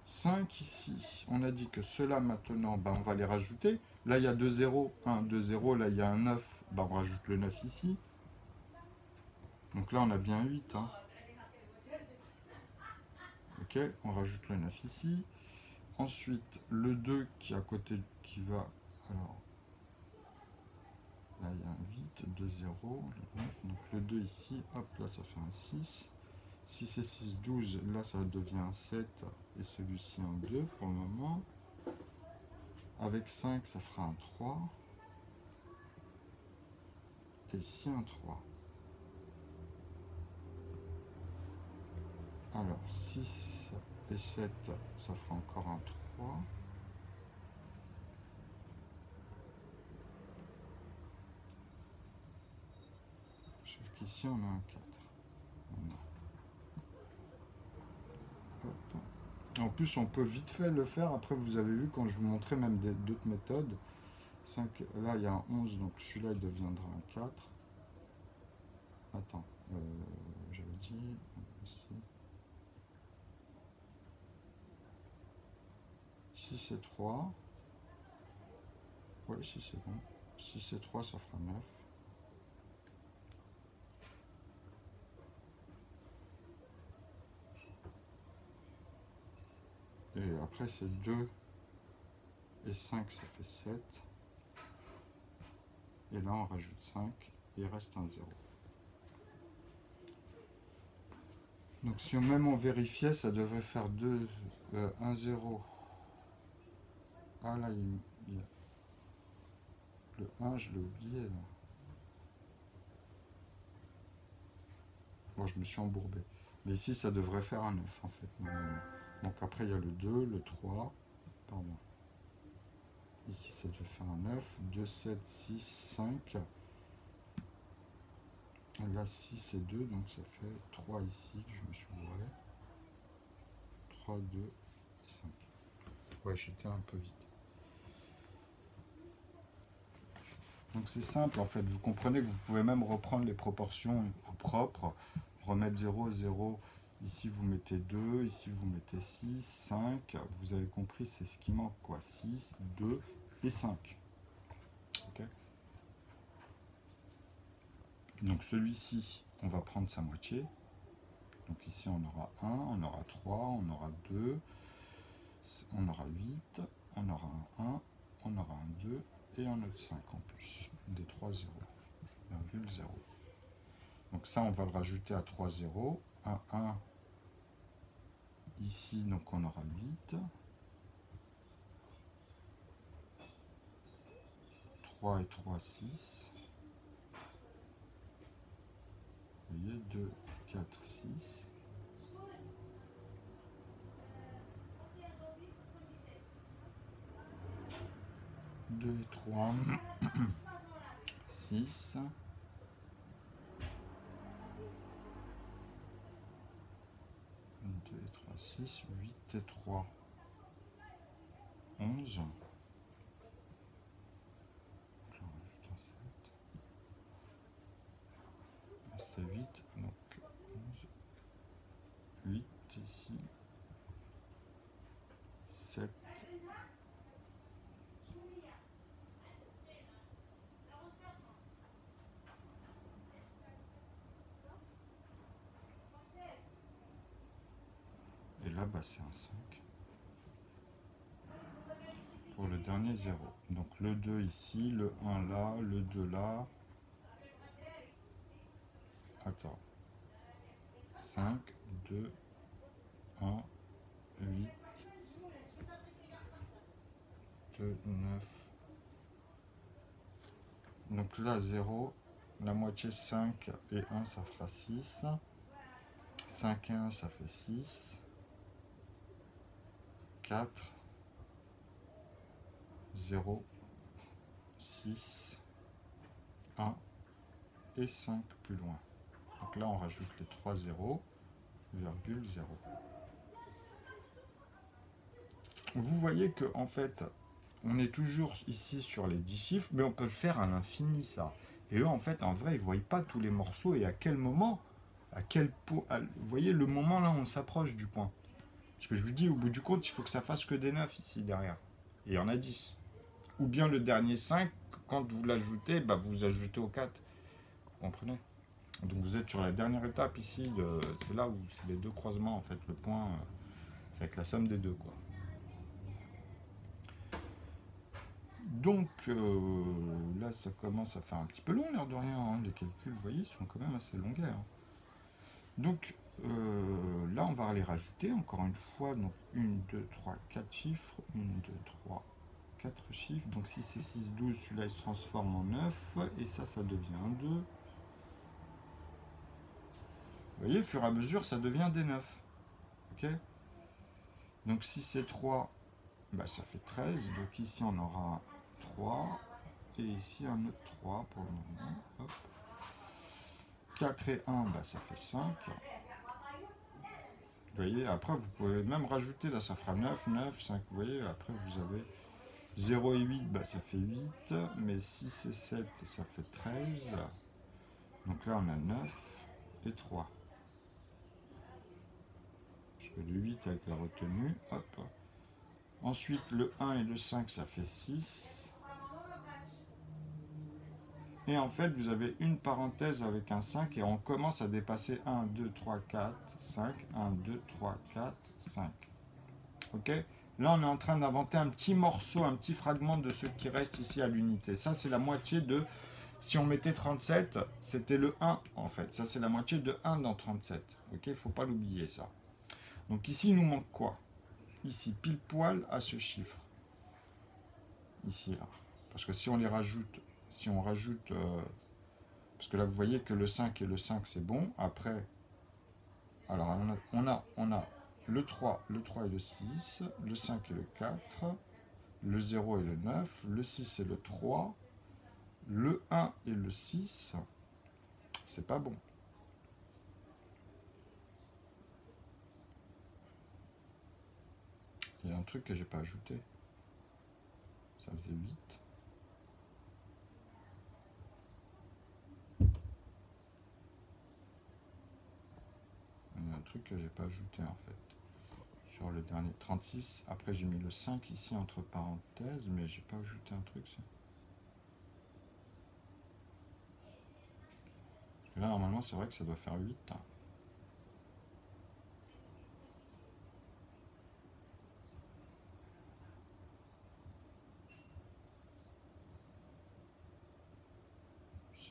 5 ici. On a dit que ceux-là, maintenant, ben, on va les rajouter. Là, il y a 2 zéros. 1, 2 zéros. Là, il y a un 9. Ben, on rajoute le 9 ici. Donc là, on a bien 8. Hein. Ok, on rajoute le 9 ici. Ensuite, le 2 qui est à côté, qui va... Alors, là, il y a un 8, 2 zéros, le 9. Donc le 2 ici, hop, là ça fait un 6. 6 et 6, 12, là ça devient un 7, et celui-ci un 2 pour le moment. Avec 5, ça fera un 3. Et ici un 3. Alors, 6 et 7, ça fera encore un 3. Sauf qu'ici, on a un 4. En plus, on peut vite fait le faire. Après, vous avez vu, quand je vous montrais même d'autres méthodes. 5, là, il y a un 11, donc celui-là, il deviendra un 4. Attends, j'avais dit... Ici. 6 et 3. Ouais, si c'est bon. 6 et 3, ça fera 9. Et après, c'est 2 et 5, ça fait 7. Et là, on rajoute 5. Et il reste un 0. Donc, si même on vérifiait, ça devrait faire 2, 1, 0. Ah là, il y a... Le 1, je l'ai oublié là. Bon, je me suis embourbé. Mais ici, ça devrait faire un 9 en fait. Normalement. Donc après, il y a le 2, le 3. Pardon. Ici, ça devait faire un 9. 2, 7, 6, 5. Là, 6 et 2. Donc ça fait 3 ici que je me suis bourré. 3, 2 et 5. Ouais, j'étais un peu vite. Donc c'est simple en fait, vous comprenez que vous pouvez même reprendre les proportions propres, remettre 0, 0, ici vous mettez 2, ici vous mettez 6, 5, vous avez compris, c'est ce qui manque quoi, 6, 2 et 5. Okay. Donc celui-ci, on va prendre sa moitié, donc ici on aura 1, on aura 3, on aura 2, on aura 8, on aura un 1, on aura un 2, et un autre 5 en plus, des 3 0, 0. Donc ça, on va le rajouter à 3 0, un 1 ici, donc on aura 8, 3 et 3, 6, vous voyez, 2, 4, 6, 2 et 3, 6, 2 et 3, 6, 8 et 3, 11, c'était 8, donc 11, 8 ici, 7, et là, bah, c'est un 5. Pour le dernier 0. Donc le 2 ici, le 1 là, le 2 là. Attends. 5, 2, 1, 8, 2, 9. Donc là, 0. La moitié 5 et 1, ça fera 6. 5 et 1, ça fait 6. 4. 0, 6, 1 et 5 plus loin. Donc là, on rajoute les 3 0, virgule 0. Vous voyez que en fait, on est toujours ici sur les 10 chiffres, mais on peut le faire à l'infini, ça. Et eux, en fait, en vrai, ils ne voient pas tous les morceaux et à quel moment, vous voyez le moment là où on s'approche du point. Parce que je vous dis, au bout du compte, il faut que ça fasse que des 9 ici derrière. Et il y en a 10. Ou bien le dernier 5, quand vous l'ajoutez, bah vous ajoutez au 4. Vous comprenez? Donc vous êtes sur la dernière étape ici, c'est là où c'est les deux croisements en fait, le point, c'est avec la somme des deux quoi. Donc là, ça commence à faire un petit peu long, l'air de rien. Hein. Les calculs, vous voyez, sont quand même assez longueurs. Donc là, on va les rajouter encore une fois. Donc 1, 2, 3, 4 chiffres. 1, 2, 3, 4 chiffres. Donc 6 et 6, 12. Celui-là, il se transforme en 9. Et ça devient 2. Vous voyez, au fur et à mesure, ça devient des 9. Ok. Donc 6 et 3, bah, ça fait 13. Donc ici, on aura 3. Et ici, un autre 3 pour le moment. Hop. 4 et 1, bah, ça fait 5. Vous voyez, après, vous pouvez même rajouter, là, ça fera 9, 9, 5. Vous voyez, après, vous avez 0 et 8, bah, ça fait 8. Mais 6 et 7, ça fait 13. Donc là, on a 9 et 3. Je fais le 8 avec la retenue. Hop. Ensuite, le 1 et le 5, ça fait 6. Et en fait, vous avez une parenthèse avec un 5 et on commence à dépasser 1, 2, 3, 4, 5. 1, 2, 3, 4, 5. Ok? Là, on est en train d'inventer un petit morceau, un petit fragment de ce qui reste ici à l'unité. Ça, c'est la moitié de... Si on mettait 37, c'était le 1, en fait. Ça, c'est la moitié de 1 dans 37. Ok? Il ne faut pas l'oublier, ça. Donc ici, il nous manque quoi? Ici, pile poil à ce chiffre. Ici, là. Parce que si on les rajoute... Si on rajoute... parce que là, vous voyez que le 5 et le 5, c'est bon. Après, alors, on a le 3 et le 6, le 5 et le 4, le 0 et le 9, le 6 et le 3, le 1 et le 6. C'est pas bon. Il y a un truc que j'ai pas ajouté. Ça faisait 8. Il y a un truc que j'ai pas ajouté en fait. Sur le dernier 36, après j'ai mis le 5 ici entre parenthèses, mais j'ai pas ajouté un truc ça. Parce que là normalement c'est vrai que ça doit faire 8. Hein.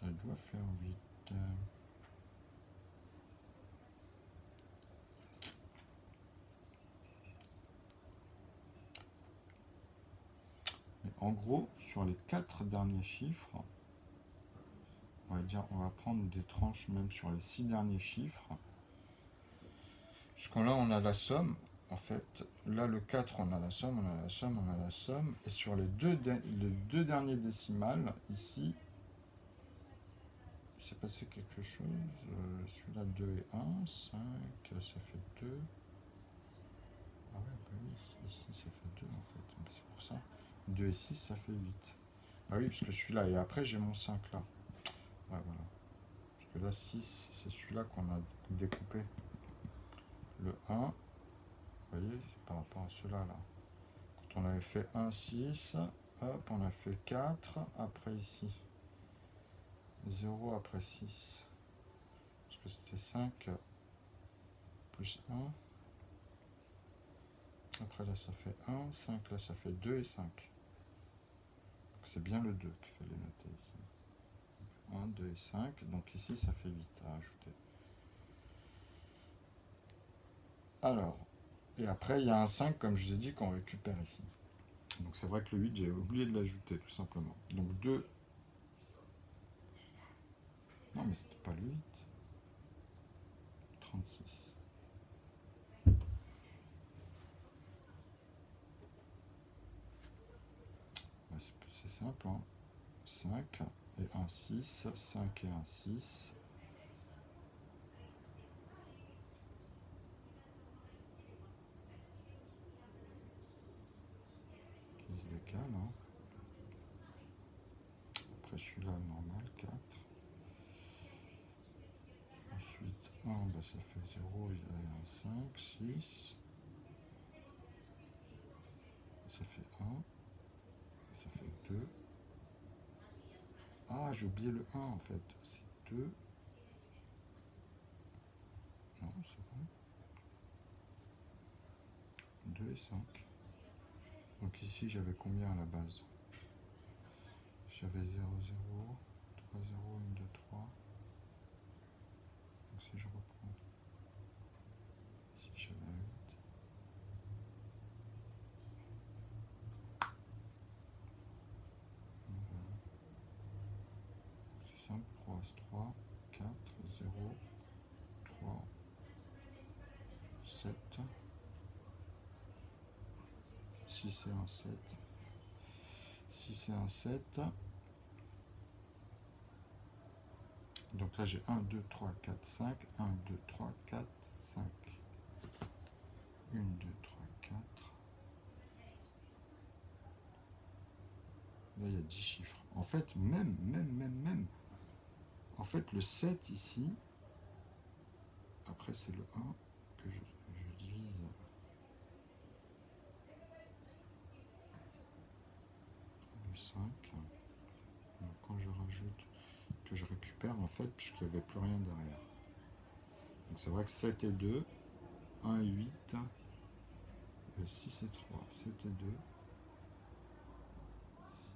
Ça doit faire 8. Mais en gros, sur les 4 derniers chiffres, on va dire, on va prendre des tranches même sur les 6 derniers chiffres. Puisqu'on là, on a la somme. En fait, là, le 4, on a la somme, on a la somme, on a la somme. Et sur les deux derniers décimales, ici, il s'est passé quelque chose. Celui-là, 2 et 1, 5, ça fait 2. Ah ouais, bah oui, ici, ça fait 2 en fait. C'est pour ça. 2 et 6, ça fait 8. Ah oui, parce que celui-là, et après, j'ai mon 5 là. Ouais, voilà. Parce que là, 6, c'est celui-là qu'on a découpé. Le 1, vous voyez, par rapport à ceux-là, là. Quand on avait fait 1, 6, hop, on a fait 4, après ici. 0 après 6. Parce que c'était 5 plus 1. Après là, ça fait 1, 5, là, ça fait 2 et 5. C'est bien le 2 qu'il fallait noter ici. 1, 2 et 5. Donc ici, ça fait 8 à ajouter. Alors, et après, il y a un 5, comme je vous ai dit, qu'on récupère ici. Donc c'est vrai que le 8, j'ai oublié de l'ajouter, tout simplement. Donc 2. Non, mais c'était pas le 8. 36. C'est simple, hein. 5 et 1, 6. 5 et 1, 6. Qui se décale, hein. Après celui-là, normal, 4. Ensuite, 1, bah, ça fait 0, il y a un 5, 6. Ça fait 1. Ça fait 2. Ah, j'ai oublié le 1 en fait. C'est 2. Non, c'est bon. 2 et 5. Donc ici, j'avais combien à la base? j'avais 0, 0, 3, 0, 1, 2, 3. Donc si je reprends, ici j'avais un 8. C'est simple, 3, 3, 4, 0, 3, 7, 6 et un 7. 6 et un 7. Donc là j'ai 1, 2, 3, 4, 5. 1, 2, 3, 4, 5. 1, 2, 3, 4. Là il y a 10 chiffres. En fait, même. En fait, le 7 ici, après c'est le 1 que je divise. Le 5. Donc quand je rajoute, que je récupère en fait, puisqu'il n'y avait plus rien derrière. Donc c'est vrai que 7 et 2, 1 et 8, 6 et 3, 7 et 2,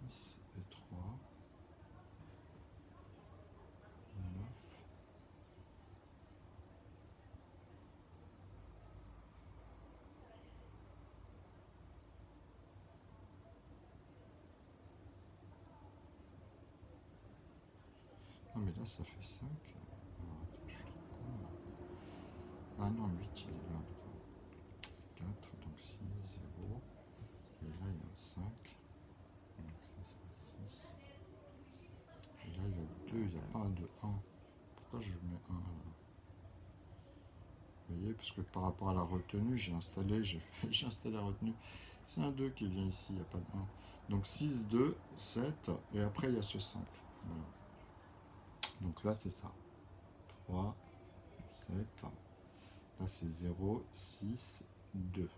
6 et 3, 9. Non mais là ça fait 5. Alors, attends, je suis trop con. Ah non, 8 il est là. 4, donc 6, 0. Et là il y a un 5. Donc ça c'est 6. Et là il y a 2, il n'y a pas un de 1. Pourquoi je mets 1 là? Vous voyez, parce que par rapport à la retenue, j'ai installé la retenue. C'est un 2 qui vient ici, il n'y a pas de 1. Donc 6, 2, 7, et après il y a ce 5. Voilà. Donc là c'est ça. 3, 7. Là c'est 0, 6, 2.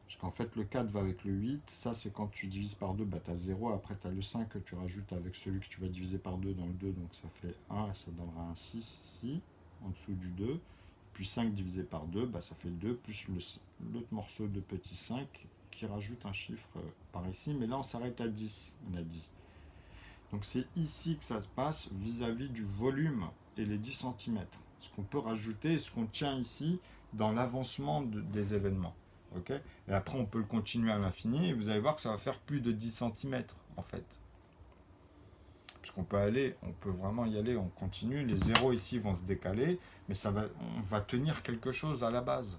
Parce qu'en fait le 4 va avec le 8. Ça c'est quand tu divises par 2, bah tu as 0. Après tu as le 5 que tu rajoutes avec celui que tu vas diviser par 2 dans le 2. Donc ça fait 1, ça donnera un 6 ici, en dessous du 2. Puis 5 divisé par 2, bah ça fait 2, plus l'autre morceau de petit 5 qui rajoute un chiffre par ici. Mais là on s'arrête à 10, on a dit. Donc c'est ici que ça se passe vis-à-vis du volume et les 10 cm. Ce qu'on peut rajouter, ce qu'on tient ici dans l'avancement des événements. Okay, et après on peut le continuer à l'infini et vous allez voir que ça va faire plus de 10 cm en fait. Puisqu'on peut aller, on peut vraiment y aller, on continue. Les zéros ici vont se décaler, mais on va tenir quelque chose à la base.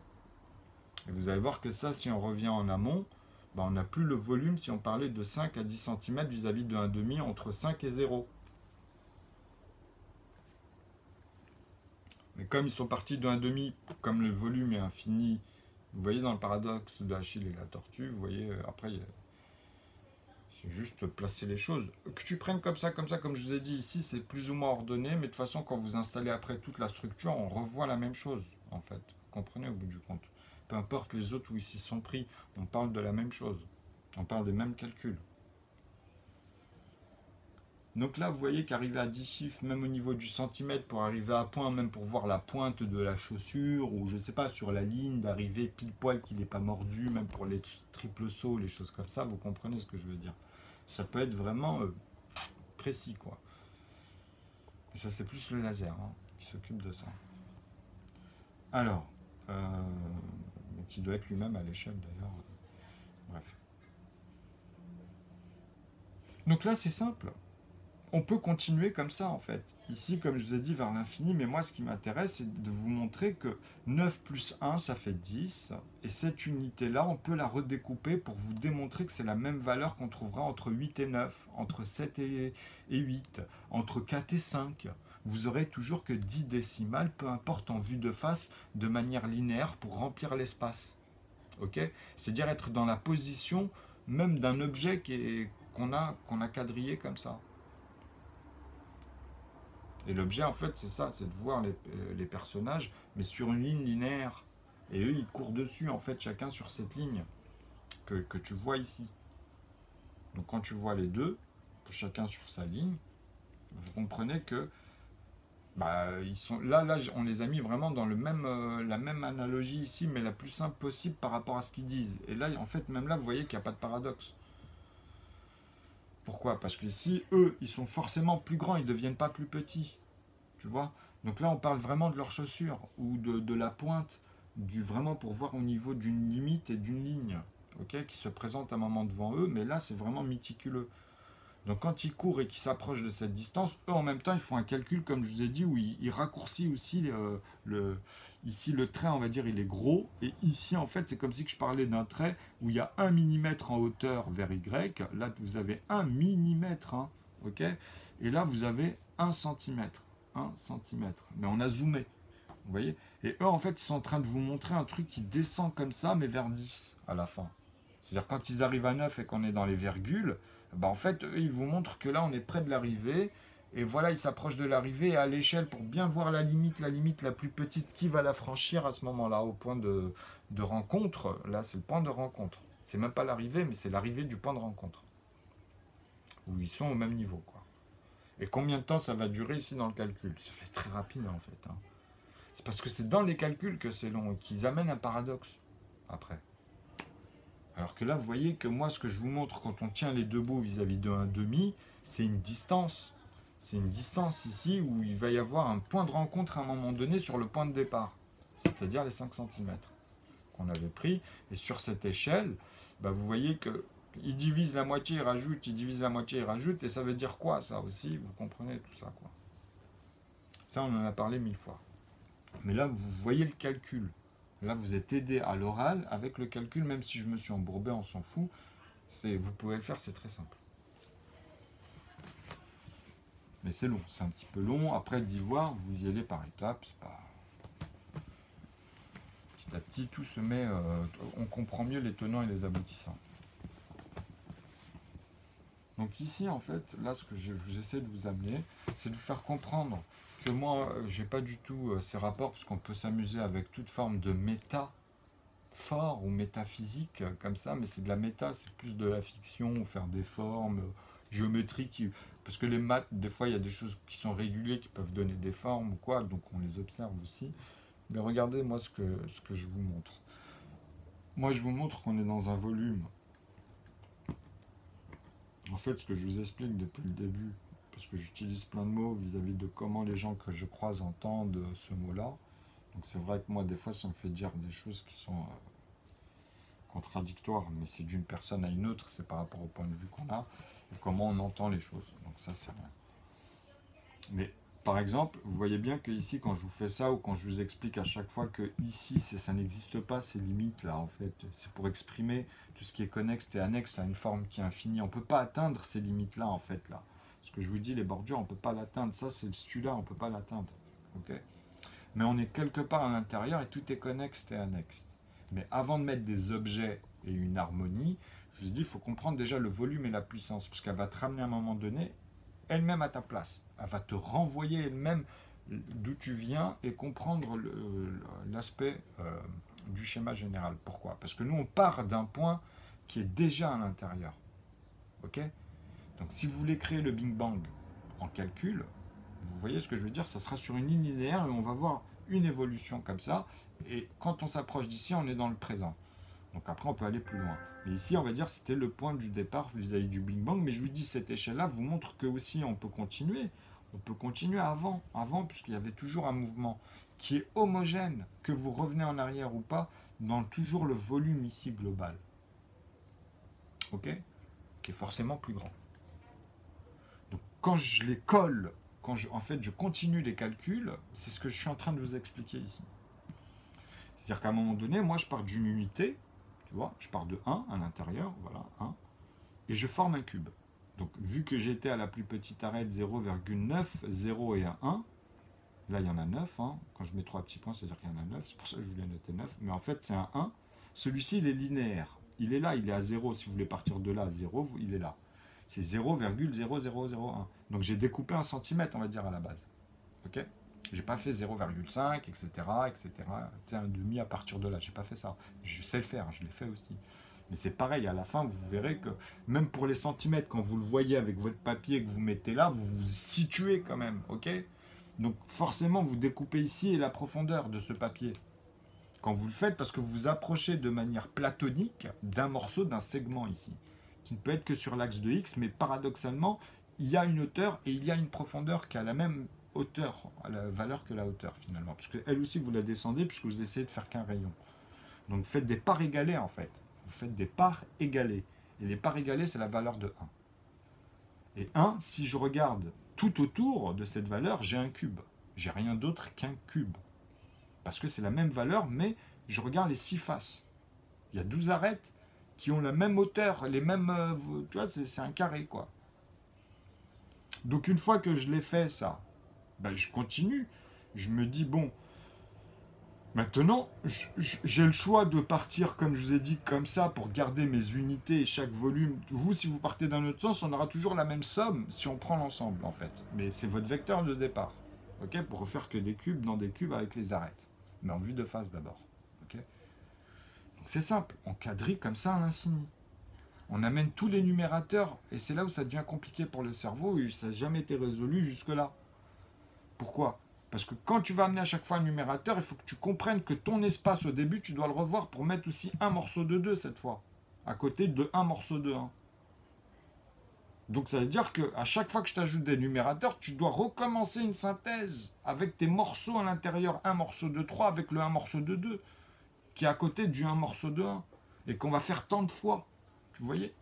Et vous allez voir que ça, si on revient en amont, ben on n'a plus le volume si on parlait de 5 à 10 cm vis-à-vis de 1,5 entre 5 et 0. Mais comme ils sont partis de 1,5, comme le volume est infini, vous voyez dans le paradoxe de Achille et la tortue, vous voyez, après, c'est juste placer les choses. Que tu prennes comme ça, comme je vous ai dit ici, c'est plus ou moins ordonné, mais de toute façon, quand vous installez après toute la structure, on revoit la même chose, en fait. Vous comprenez au bout du compte. Peu importe les autres où ils s'y sont pris, on parle de la même chose. On parle des mêmes calculs. Donc là, vous voyez qu'arriver à 10 chiffres, même au niveau du centimètre, pour arriver à point, même pour voir la pointe de la chaussure, ou je sais pas, sur la ligne, d'arriver pile poil qu'il n'est pas mordu, même pour les triples sauts, les choses comme ça, vous comprenez ce que je veux dire. Ça peut être vraiment précis, quoi. Et ça, c'est plus le laser qui s'occupe de ça. Alors, qui doit être lui-même à l'échelle d'ailleurs. Bref. Donc là, c'est simple. On peut continuer comme ça en fait. Ici, comme je vous ai dit, vers l'infini, mais moi ce qui m'intéresse, c'est de vous montrer que 9 plus 1, ça fait 10. Et cette unité-là, on peut la redécouper pour vous démontrer que c'est la même valeur qu'on trouvera entre 8 et 9, entre 7 et 8, entre 4 et 5. Vous aurez toujours que 10 décimales, peu importe en vue de face, de manière linéaire pour remplir l'espace. Okay, c'est-à-dire être dans la position même d'un objet qu'on a quadrillé comme ça. Et l'objet, en fait, c'est ça, c'est de voir les personnages, mais sur une ligne linéaire. Et eux, ils courent dessus, en fait, chacun sur cette ligne que tu vois ici. Donc quand tu vois les deux, chacun sur sa ligne, vous comprenez que ils sont là, on les a mis vraiment dans la même analogie ici, mais la plus simple possible par rapport à ce qu'ils disent. Et là, en fait, même là, vous voyez qu'il n'y a pas de paradoxe. Pourquoi? Parce que ici, eux, ils sont forcément plus grands, ils ne deviennent pas plus petits. Tu vois? Donc là, on parle vraiment de leurs chaussures ou de la pointe, vraiment pour voir au niveau d'une limite et d'une ligne, ok, qui se présente à un moment devant eux, mais là, c'est vraiment méticuleux. Donc quand ils courent et qu'ils s'approchent de cette distance, eux, en même temps, ils font un calcul, comme je vous ai dit, où ils raccourcissent aussi ici, le trait, on va dire, il est gros, et ici, en fait, c'est comme si je parlais d'un trait où il y a 1 millimètre en hauteur vers Y, là, vous avez 1 millimètre, hein, ok, et là, vous avez 1 centimètre. 1 centimètre. Mais on a zoomé. Vous voyez? Et eux, en fait, ils sont en train de vous montrer un truc qui descend comme ça, mais vers 10 à la fin. C'est-à-dire, quand ils arrivent à 9 et qu'on est dans les virgules, bah, en fait, eux, ils vous montrent que là, on est près de l'arrivée. Et voilà, ils s'approchent de l'arrivée. Et à l'échelle, pour bien voir la limite la plus petite, qui va la franchir à ce moment-là, au point de rencontre. Là, c'est le point de rencontre. C'est même pas l'arrivée, mais c'est l'arrivée du point de rencontre. Où ils sont au même niveau, quoi. Et combien de temps ça va durer ici dans le calcul? Ça fait très rapide en fait, hein. C'est parce que c'est dans les calculs que c'est long et qu'ils amènent un paradoxe après. Alors que là, vous voyez que moi, ce que je vous montre quand on tient les deux bouts vis-à-vis de 1,5, c'est une distance. C'est une distance ici où il va y avoir un point de rencontre à un moment donné sur le point de départ. C'est-à-dire les 5 cm qu'on avait pris. Et sur cette échelle, bah, vous voyez que il divise la moitié, il rajoute, il divise la moitié, il rajoute, et ça veut dire quoi, ça aussi? Vous comprenez tout ça, quoi. Ça, on en a parlé 1000 fois. Mais là, vous voyez le calcul. Là, vous êtes aidé à l'oral avec le calcul, même si je me suis embourbé, on s'en fout. Vous pouvez le faire, c'est très simple. Mais c'est long, c'est un petit peu long. Après, d'y voir, vous y allez par étapes, c'est pas... Petit à petit, tout se met... on comprend mieux les tenants et les aboutissants. Donc ici, en fait, là, ce que j'essaie de vous amener, c'est de vous faire comprendre que moi, j'ai pas du tout ces rapports, parce qu'on peut s'amuser avec toute forme de métaphore ou métaphysique, comme ça, mais c'est de la méta, c'est plus de la fiction, faire des formes géométriques, parce que les maths, des fois, il y a des choses qui sont régulières, qui peuvent donner des formes ou quoi, donc on les observe aussi. Mais regardez, moi, ce que je vous montre. Moi, je vous montre qu'on est dans un volume. En fait, ce que je vous explique depuis le début, parce que j'utilise plein de mots vis-à-vis de comment les gens que je croise entendent ce mot-là. Donc c'est vrai que moi, des fois, ça me fait dire des choses qui sont contradictoires, mais c'est d'une personne à une autre, c'est par rapport au point de vue qu'on a, et comment on entend les choses. Donc ça, c'est rien. Mais par exemple, vous voyez bien que ici, quand je vous fais ça, ou quand je vous explique à chaque fois que ici, ça n'existe pas, ces limites-là, en fait, c'est pour exprimer tout ce qui est connexe et annexe à une forme qui est infinie. On ne peut pas atteindre ces limites-là, en fait, là. Ce que je vous dis, les bordures, on ne peut pas l'atteindre. Ça, c'est celui-là, on ne peut pas l'atteindre. Okay, mais on est quelque part à l'intérieur et tout est connexe et annexe. Mais avant de mettre des objets et une harmonie, je vous dis, il faut comprendre déjà le volume et la puissance, parce qu'elle va te ramener à un moment donné elle-même à ta place. Elle va te renvoyer elle-même d'où tu viens et comprendre l'aspect du schéma général. Pourquoi? Parce que nous, on part d'un point qui est déjà à l'intérieur. Ok? Donc, si vous voulez créer le Big Bang en calcul, vous voyez ce que je veux dire? Ça sera sur une ligne linéaire et on va voir une évolution comme ça. Et quand on s'approche d'ici, on est dans le présent. Donc après, on peut aller plus loin. Mais ici, on va dire que c'était le point du départ vis-à-vis du Big Bang. Mais je vous dis, cette échelle-là vous montre que aussi on peut continuer. On peut continuer avant, puisqu'il y avait toujours un mouvement qui est homogène, que vous revenez en arrière ou pas, dans toujours le volume ici global. Ok? Qui est forcément plus grand. Donc quand je les colle, en fait je continue les calculs, c'est ce que je suis en train de vous expliquer ici. C'est-à-dire qu'à un moment donné, moi je pars d'une unité, tu vois, je pars de 1 à l'intérieur, voilà, 1, et je forme un cube. Donc, vu que j'étais à la plus petite arête 0,9, 0 et 1, là il y en a 9, hein. Quand je mets 3 petits points, c'est-à-dire qu'il y en a 9, c'est pour ça que je voulais noter 9, mais en fait c'est un 1. Celui-ci il est linéaire, il est là, il est à 0, si vous voulez partir de là à 0, il est là. C'est 0,0001. Donc j'ai découpé 1 cm, on va dire, à la base. Ok? J'ai pas fait 0,5, etc., etc. C'est un demi à partir de là. J'ai pas fait ça. Je sais le faire, je l'ai fait aussi. Mais c'est pareil, à la fin, vous verrez que même pour les centimètres, quand vous le voyez avec votre papier que vous mettez là, vous vous situez quand même, ok? Donc forcément, vous découpez ici et la profondeur de ce papier. Quand vous le faites, parce que vous vous approchez de manière platonique d'un morceau, d'un segment ici. qui ne peut être que sur l'axe de X, mais paradoxalement, il y a une hauteur et il y a une profondeur qui a la même hauteur, à la valeur que la hauteur finalement. Parce qu'elle aussi, vous la descendez puisque vous essayez de faire qu'un rayon. Donc vous faites des parts égalées en fait. Vous faites des parts égalées. Et les parts égalées, c'est la valeur de 1. Et 1, si je regarde tout autour de cette valeur, j'ai un cube. J'ai rien d'autre qu'un cube. Parce que c'est la même valeur, mais je regarde les 6 faces. Il y a 12 arêtes qui ont la même hauteur, les mêmes... tu vois, c'est un carré, quoi. Donc une fois que je l'ai fait, ça, ben, je continue. Je me dis, bon, maintenant, j'ai le choix de partir, comme je vous ai dit, comme ça, pour garder mes unités et chaque volume. Vous, si vous partez d'un autre sens, on aura toujours la même somme si on prend l'ensemble, en fait. Mais c'est votre vecteur de départ. Ok, pour refaire que des cubes dans des cubes avec les arêtes. Mais en vue de face d'abord. Ok. Donc c'est simple, on quadrille comme ça à l'infini. On amène tous les numérateurs, et c'est là où ça devient compliqué pour le cerveau, et ça n'a jamais été résolu jusque-là. Pourquoi ? Parce que quand tu vas amener à chaque fois un numérateur, il faut que tu comprennes que ton espace au début, tu dois le revoir pour mettre aussi un morceau de 2 cette fois, à côté de un morceau de 1. Donc ça veut dire qu'à chaque fois que je t'ajoute des numérateurs, tu dois recommencer une synthèse avec tes morceaux à l'intérieur, un morceau de 3 avec le un morceau de 2, qui est à côté du un morceau de 1, et qu'on va faire tant de fois. Vous voyez ?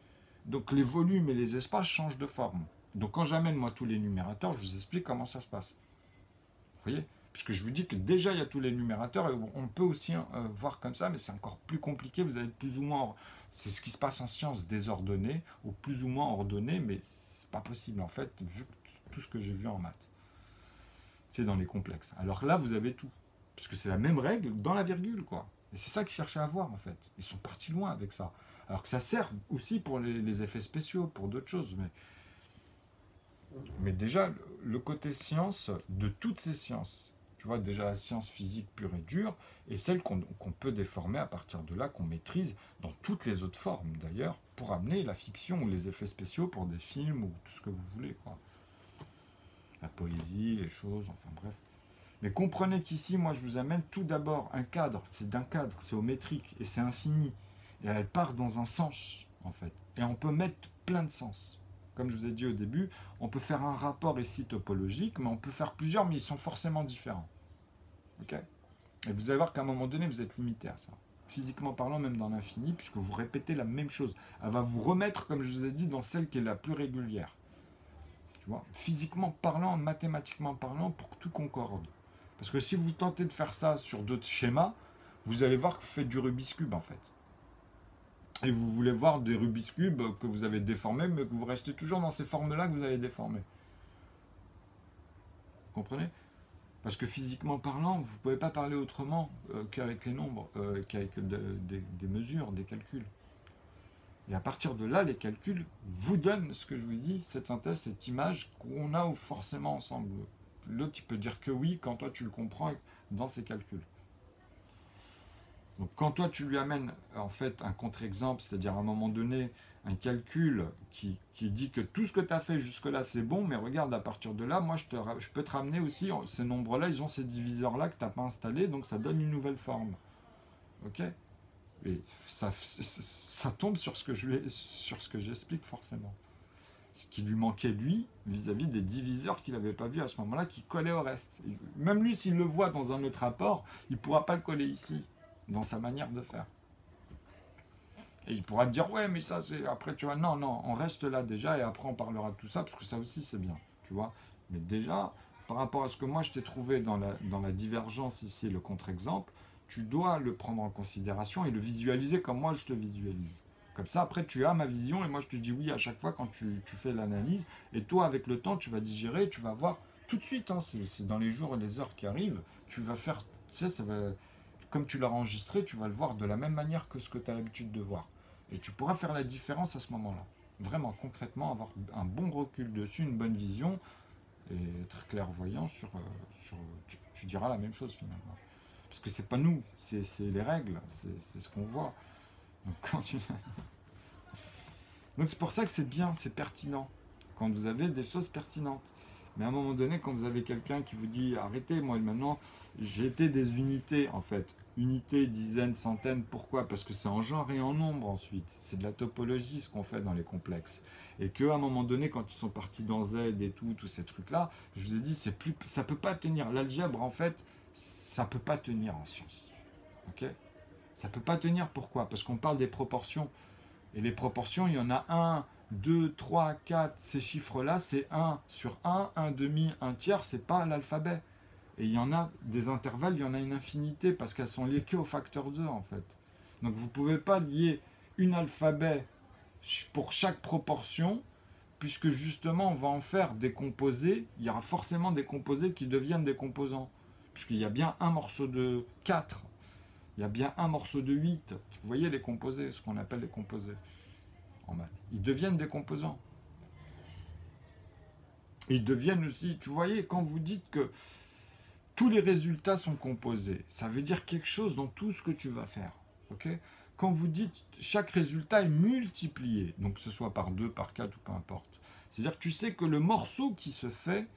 Donc les volumes et les espaces changent de forme. Donc quand j'amène moi tous les numérateurs, je vous explique comment ça se passe. Vous voyez ? Puisque je vous dis que déjà il y a tous les numérateurs, et on peut aussi voir comme ça, mais c'est encore plus compliqué, vous avez plus ou moins... C'est ce qui se passe en sciences, désordonné, ou plus ou moins ordonné, mais c'est pas possible en fait, vu tout ce que j'ai vu en maths. C'est dans les complexes. Alors là, vous avez tout. Puisque c'est la même règle dans la virgule, quoi. Et c'est ça qu'ils cherchaient à voir, en fait. Ils sont partis loin avec ça. Alors que ça sert aussi pour les effets spéciaux, pour d'autres choses. Mais déjà, le côté science de toutes ces sciences, tu vois, déjà la science physique pure et dure, et celle qu'on peut déformer à partir de là, qu'on maîtrise dans toutes les autres formes, d'ailleurs, pour amener la fiction ou les effets spéciaux pour des films ou tout ce que vous voulez, quoi. La poésie, les choses, enfin bref. Mais comprenez qu'ici, moi, je vous amène tout d'abord un cadre. C'est d'un cadre, c'est géométrique et c'est infini. Et elle part dans un sens, en fait. Et on peut mettre plein de sens. Comme je vous ai dit au début, on peut faire un rapport ici topologique, mais on peut faire plusieurs, mais ils sont forcément différents. Ok ? Et vous allez voir qu'à un moment donné, vous êtes limité à ça. Physiquement parlant, même dans l'infini, puisque vous répétez la même chose. Elle va vous remettre, comme je vous ai dit, dans celle qui est la plus régulière. Tu vois ? Physiquement parlant, mathématiquement parlant, pour que tout concorde. Parce que si vous tentez de faire ça sur d'autres schémas, vous allez voir que vous faites du Rubik's Cube, en fait. Et vous voulez voir des Rubik's Cube que vous avez déformés, mais que vous restez toujours dans ces formes-là que vous avez déformées. Vous comprenez ? Parce que physiquement parlant, vous ne pouvez pas parler autrement qu'avec les nombres, qu'avec des mesures, des calculs. Et à partir de là, les calculs vous donnent ce que je vous dis, cette synthèse, cette image qu'on a forcément ensemble. L'autre, il peut dire que oui quand toi tu le comprends dans ses calculs. Donc quand toi tu lui amènes en fait un contre-exemple, c'est-à-dire à un moment donné un calcul qui dit que tout ce que tu as fait jusque-là c'est bon, mais regarde à partir de là, moi je peux te ramener aussi, ces nombres-là, ils ont ces diviseurs-là que tu n'as pas installés, donc ça donne une nouvelle forme. Ok ? Et ça tombe sur ce que j'explique forcément. Ce qui lui manquait lui, vis-à-vis des diviseurs qu'il n'avait pas vu à ce moment-là, qui collaient au reste. Même lui, s'il le voit dans un autre rapport, il ne pourra pas le coller ici, dans sa manière de faire. Et il pourra te dire, ouais, mais ça, c'est... Après, tu vois, non, on reste là déjà, et après, on parlera de tout ça, parce que ça aussi, c'est bien, tu vois. Mais déjà, par rapport à ce que moi, je t'ai trouvé dans la divergence ici, le contre-exemple, tu dois le prendre en considération et le visualiser comme moi, je te visualise. Comme ça, après, tu as ma vision, et moi, je te dis oui à chaque fois quand tu fais l'analyse, et toi, avec le temps, tu vas digérer, tu vas voir tout de suite, hein, c'est dans les jours et les heures qui arrivent, tu vas faire, tu sais, ça va... Comme tu l'as enregistré, tu vas le voir de la même manière que ce que tu as l'habitude de voir. Et tu pourras faire la différence à ce moment-là. Vraiment, concrètement, avoir un bon recul dessus, une bonne vision, et être clairvoyant tu diras la même chose finalement. Parce que c'est pas nous, c'est les règles, c'est ce qu'on voit. Donc c'est pour ça que c'est bien, c'est pertinent, quand vous avez des choses pertinentes. Mais à un moment donné, quand vous avez quelqu'un qui vous dit « Arrêtez, moi maintenant, j'ai été des unités, en fait. unité, dizaine, centaine. Pourquoi? Parce que c'est en genre et en nombre ensuite. C'est de la topologie ce qu'on fait dans les complexes. Et qu'à un moment donné, quand ils sont partis dans Z et tout, tous ces trucs-là, je vous ai dit, ça peut pas tenir. L'algèbre, en fait, ça peut pas tenir en sciences. Ok? Ça peut pas tenir, pourquoi? Parce qu'on parle des proportions. Et les proportions, il y en a 1, 2, 3, 4. Ces chiffres-là, c'est 1 sur 1, 1 demi, 1 tiers, c'est pas l'alphabet. Et il y en a des intervalles, il y en a une infinité, parce qu'elles sont liées qu'au facteur 2, en fait. Donc vous ne pouvez pas lier une alphabet pour chaque proportion, puisque justement, on va en faire des composés. Il y aura forcément des composés qui deviennent des composants. Puisqu'il y a bien un morceau de 4, il y a bien un morceau de 8. Vous voyez les composés, ce qu'on appelle les composés en maths. Ils deviennent des composants. Et ils deviennent aussi, tu voyez, quand vous dites que tous les résultats sont composés, ça veut dire quelque chose dans tout ce que tu vas faire. Okay? Quand vous dites chaque résultat est multiplié, donc que ce soit par 2, par 4 ou peu importe, c'est-à-dire que tu sais que le morceau qui se fait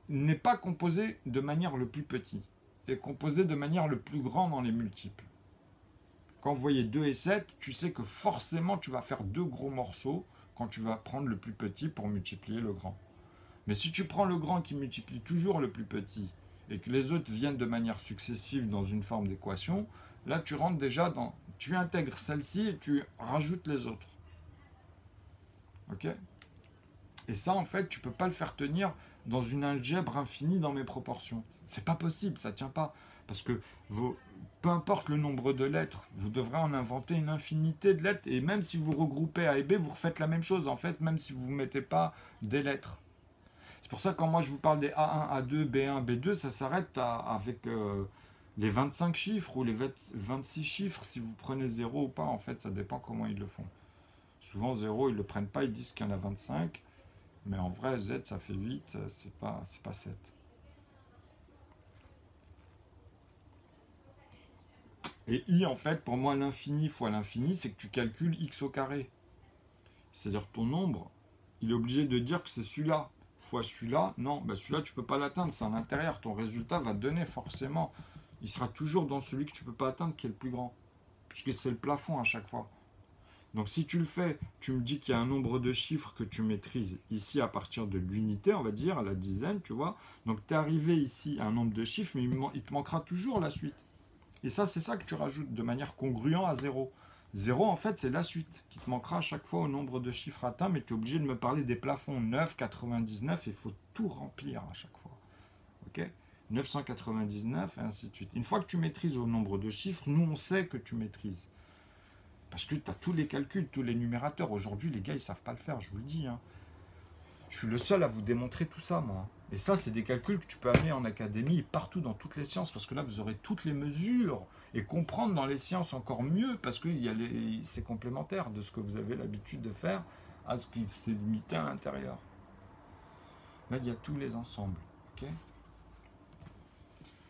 n'est pas composé de manière le plus petit, est composé de manière le plus grand dans les multiples. Quand vous voyez 2 et 7, tu sais que forcément tu vas faire 2 gros morceaux quand tu vas prendre le plus petit pour multiplier le grand. Mais si tu prends le grand qui multiplie toujours le plus petit, et que les autres viennent de manière successive dans une forme d'équation, là tu rentres déjà dans... Tu intègres celle-ci et tu rajoutes les autres. Ok? Et ça, en fait, tu ne peux pas le faire tenir dans une algèbre infinie dans mes proportions. C'est pas possible, ça ne tient pas. Parce que peu importe le nombre de lettres, vous devrez en inventer une infinité de lettres. Et même si vous regroupez A et B, vous refaites la même chose, en fait, même si vous ne mettez pas des lettres. C'est pour ça que quand moi je vous parle des A1, A2, B1, B2, ça s'arrête avec les 25 chiffres ou les 26 chiffres. Si vous prenez 0 ou pas, en fait, ça dépend comment ils le font. Souvent 0, ils ne le prennent pas, ils disent qu'il y en a 25. Mais en vrai, Z, ça fait 8, c'est pas 7. Et I, en fait, pour moi, l'infini fois l'infini, c'est que tu calcules x au carré. C'est-à-dire que ton nombre, il est obligé de dire que c'est celui-là fois celui-là. Non, ben celui-là, tu ne peux pas l'atteindre, c'est à l'intérieur. Ton résultat va te donner forcément. Il sera toujours dans celui que tu ne peux pas atteindre, qui est le plus grand. Puisque c'est le plafond à chaque fois. Donc si tu le fais, tu me dis qu'il y a un nombre de chiffres que tu maîtrises ici à partir de l'unité, on va dire, à la dizaine, tu vois. Donc tu es arrivé ici à un nombre de chiffres, mais il te manquera toujours la suite. Et ça, c'est ça que tu rajoutes de manière congruente à 0. 0, en fait, c'est la suite qui te manquera à chaque fois au nombre de chiffres atteints, mais tu es obligé de me parler des plafonds 9, 99, il faut tout remplir à chaque fois. Ok ? 999, et ainsi de suite. Une fois que tu maîtrises au nombre de chiffres, nous, on sait que tu maîtrises. Parce que tu as tous les calculs, tous les numérateurs. Aujourd'hui, les gars, ils ne savent pas le faire, je vous le dis. Hein. Je suis le seul à vous démontrer tout ça, moi. Et ça, c'est des calculs que tu peux amener en académie et partout dans toutes les sciences, parce que là, vous aurez toutes les mesures et comprendre dans les sciences encore mieux, parce que c'est complémentaire de ce que vous avez l'habitude de faire à ce qui s'est limité à l'intérieur. Là, il y a tous les ensembles. Ok ?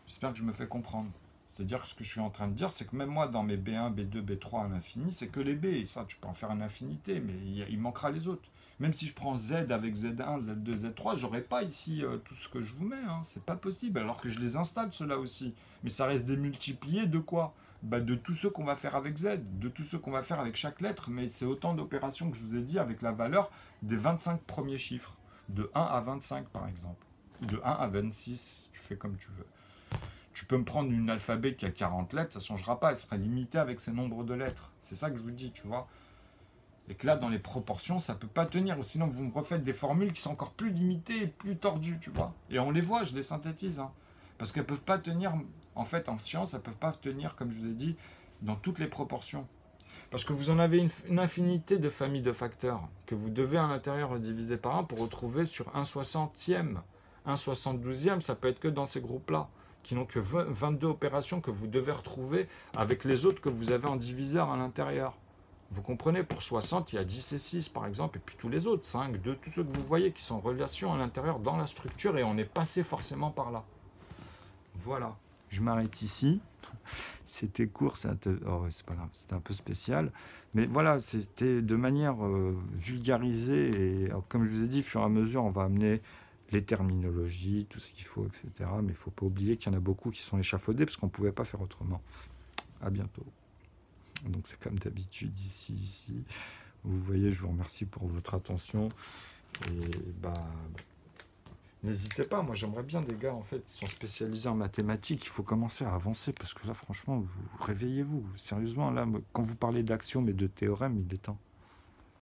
J'espère que je me fais comprendre. C'est-à-dire que ce que je suis en train de dire, c'est que même moi, dans mes B1, B2, B3 à l'infini, c'est que les B. Et ça, tu peux en faire une infinité, mais il manquera les autres. Même si je prends Z avec Z1, Z2, Z3, j'aurai pas ici tout ce que je vous mets. Hein. C'est pas possible, alors que je les installe, ceux-là aussi. Mais ça reste démultiplié de quoi ? De tous ceux qu'on va faire avec Z, de tous ceux qu'on va faire avec chaque lettre. Mais c'est autant d'opérations que je vous ai dit avec la valeur des 25 premiers chiffres. De 1 à 25, par exemple. De 1 à 26, tu fais comme tu veux. Tu peux me prendre une alphabet qui a 40 lettres, ça ne changera pas, elle sera limitée avec ces nombres de lettres. C'est ça que je vous dis, tu vois. Et que là, dans les proportions, ça ne peut pas tenir. Sinon, vous me refaites des formules qui sont encore plus limitées et plus tordues, tu vois. Et on les voit, je les synthétise. Hein. Parce qu'elles ne peuvent pas tenir, en fait, en science, elles ne peuvent pas tenir, comme je vous ai dit, dans toutes les proportions. Parce que vous en avez une infinité de familles de facteurs que vous devez à l'intérieur diviser par 1 pour retrouver sur 1/60e. 1/72e, ça peut être que dans ces groupes-là, qui n'ont que 22 opérations que vous devez retrouver avec les autres que vous avez en diviseur à l'intérieur. Vous comprenez, pour 60, il y a 10 et 6 par exemple, et puis tous les autres, 5, 2, tous ceux que vous voyez qui sont en relation à l'intérieur dans la structure, et on est passé forcément par là. Voilà, je m'arrête ici. C'était court, c'est pas grave, c'était un peu spécial. Mais voilà, c'était de manière vulgarisée, et comme je vous ai dit, au fur et à mesure, on va amener les terminologies, tout ce qu'il faut, etc. Mais il ne faut pas oublier qu'il y en a beaucoup qui sont échafaudés, parce qu'on ne pouvait pas faire autrement. À bientôt. Donc c'est comme d'habitude ici. Vous voyez, je vous remercie pour votre attention. Et bah, n'hésitez pas, moi j'aimerais bien des gars en fait qui sont spécialisés en mathématiques. Il faut commencer à avancer parce que là, franchement, vous réveillez-vous. Sérieusement, là, quand vous parlez d'axiomes et de théorèmes, il est temps.